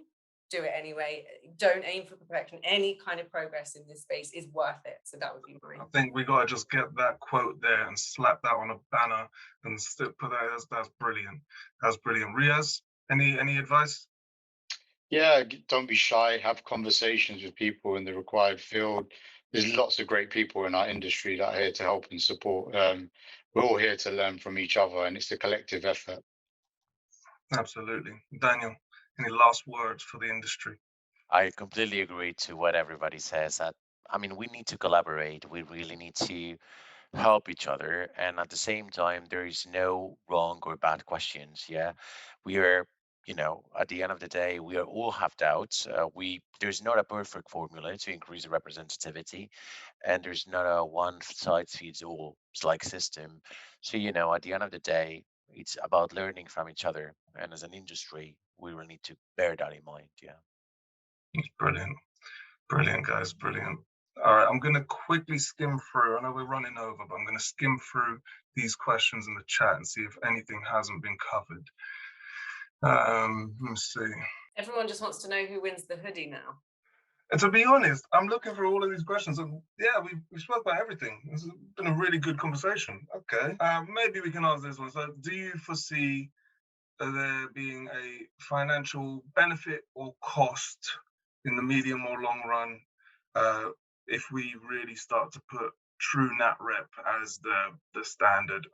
do it anyway. Don't aim for perfection. Any kind of progress in this space is worth it. So that would be mine.
I think we got to just get that quote there and slap that on a banner and put that. That's brilliant. That's brilliant. Riaz, any advice?
Yeah, don't be shy. Have conversations with people in the required field. there's lots of great people in our industry that are here to help and support. We're all here to learn from each other, and it's a collective effort.
Absolutely. Daniel, any last words for the industry?
I completely agree to what everybody says. That I mean, we need to collaborate. We really need to help each other, and at the same time, there is no wrong or bad questions. Yeah, we are. At the end of the day, we are all have doubts. There's not a perfect formula to increase the representativity, and there's not a one size fits all like system. So at the end of the day, it's about learning from each other, and as an industry, we will need to bear that in mind. Yeah.
Brilliant. Brilliant, guys. Brilliant. All right, I'm going to quickly skim through. I know we're running over, but I'm going to skim through these questions in the chat and see if anything hasn't been covered. Let's see.
Everyone just wants to know who wins the hoodie now.
And to be honest, I'm looking through all of these questions, and yeah, we spoke about everything. It's been a really good conversation. Okay, maybe we can ask this one. So, do you foresee there being a financial benefit or cost in the medium or long run if we really start to put true Nat-Rep as the standard?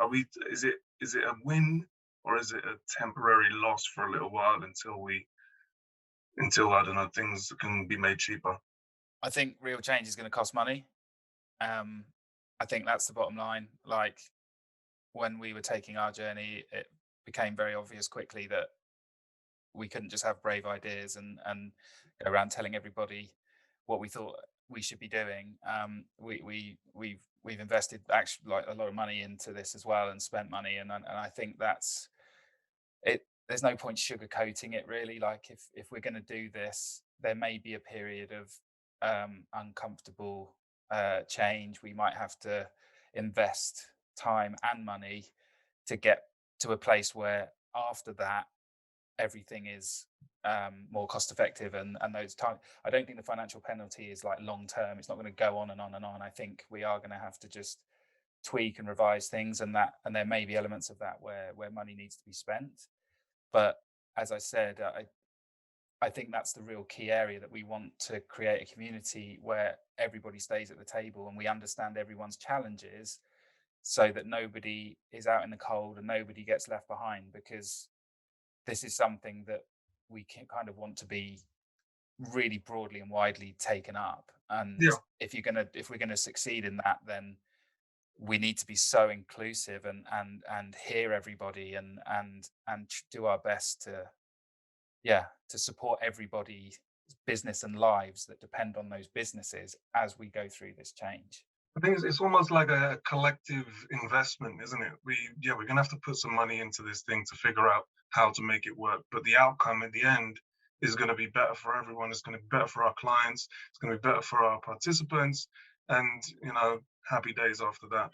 Is it a win, or is it a temporary loss for a little while until I don't know, things can be made cheaper?
I think real change is going to cost money. I think that's the bottom line. Like, when we were taking our journey, it became very obvious quickly that we couldn't just have brave ideas and go around telling everybody what we thought we should be doing. We've invested actually like a lot of money into this as well, and spent money, and I think that's it. There's no point sugarcoating it, really. Like, if we're going to do this, there may be a period of uncomfortable change. We might have to invest time and money to get to a place where after that everything is more cost effective, and those time. I don't think the financial penalty is like long term. It's not going to go on and on and on. I think we are going to have to just tweak and revise things, and there may be elements of that where money needs to be spent. But as I said, I think that's the real key area, that we want to create a community where everybody stays at the table and we understand everyone's challenges, so that nobody is out in the cold and nobody gets left behind, because this is something that we can kind of want to be really broadly and widely taken up. And if we're gonna succeed in that, then we need to be so inclusive and hear everybody and do our best to support everybody's business and lives that depend on those businesses as we go through this change.
I think it's almost like a collective investment, isn't it? We're gonna have to put some money into this thing to figure out how to make it work. But the outcome at the end is going to be better for everyone. It's going to be better for our clients. It's going to be better for our participants, and happy days after that.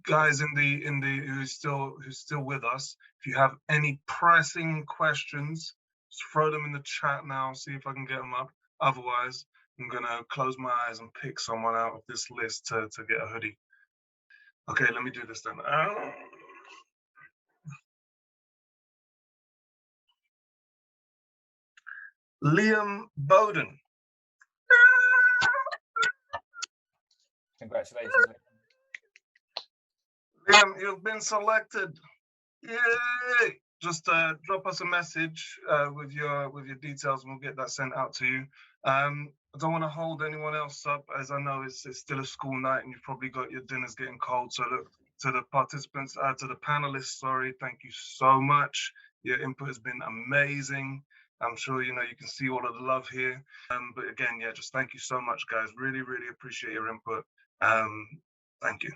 Guys who's still with us, if you have any pressing questions, just throw them in the chat now. See if I can get them up. Otherwise, I'm gonna close my eyes and pick someone out of this list to get a hoodie. Okay, let me do this then. Liam Bowden.
Congratulations.
Liam, you've been selected. Yay! Just drop us a message with your details, and we'll get that sent out to you. I don't want to hold anyone else up, as I know it's still a school night and you've probably got your dinners getting cold. So look, to the participants, to the panelists, sorry, thank you so much. Your input has been amazing. I'm sure you can see all of the love here. But again, just thank you so much, guys. Really, really appreciate your input. Thank you.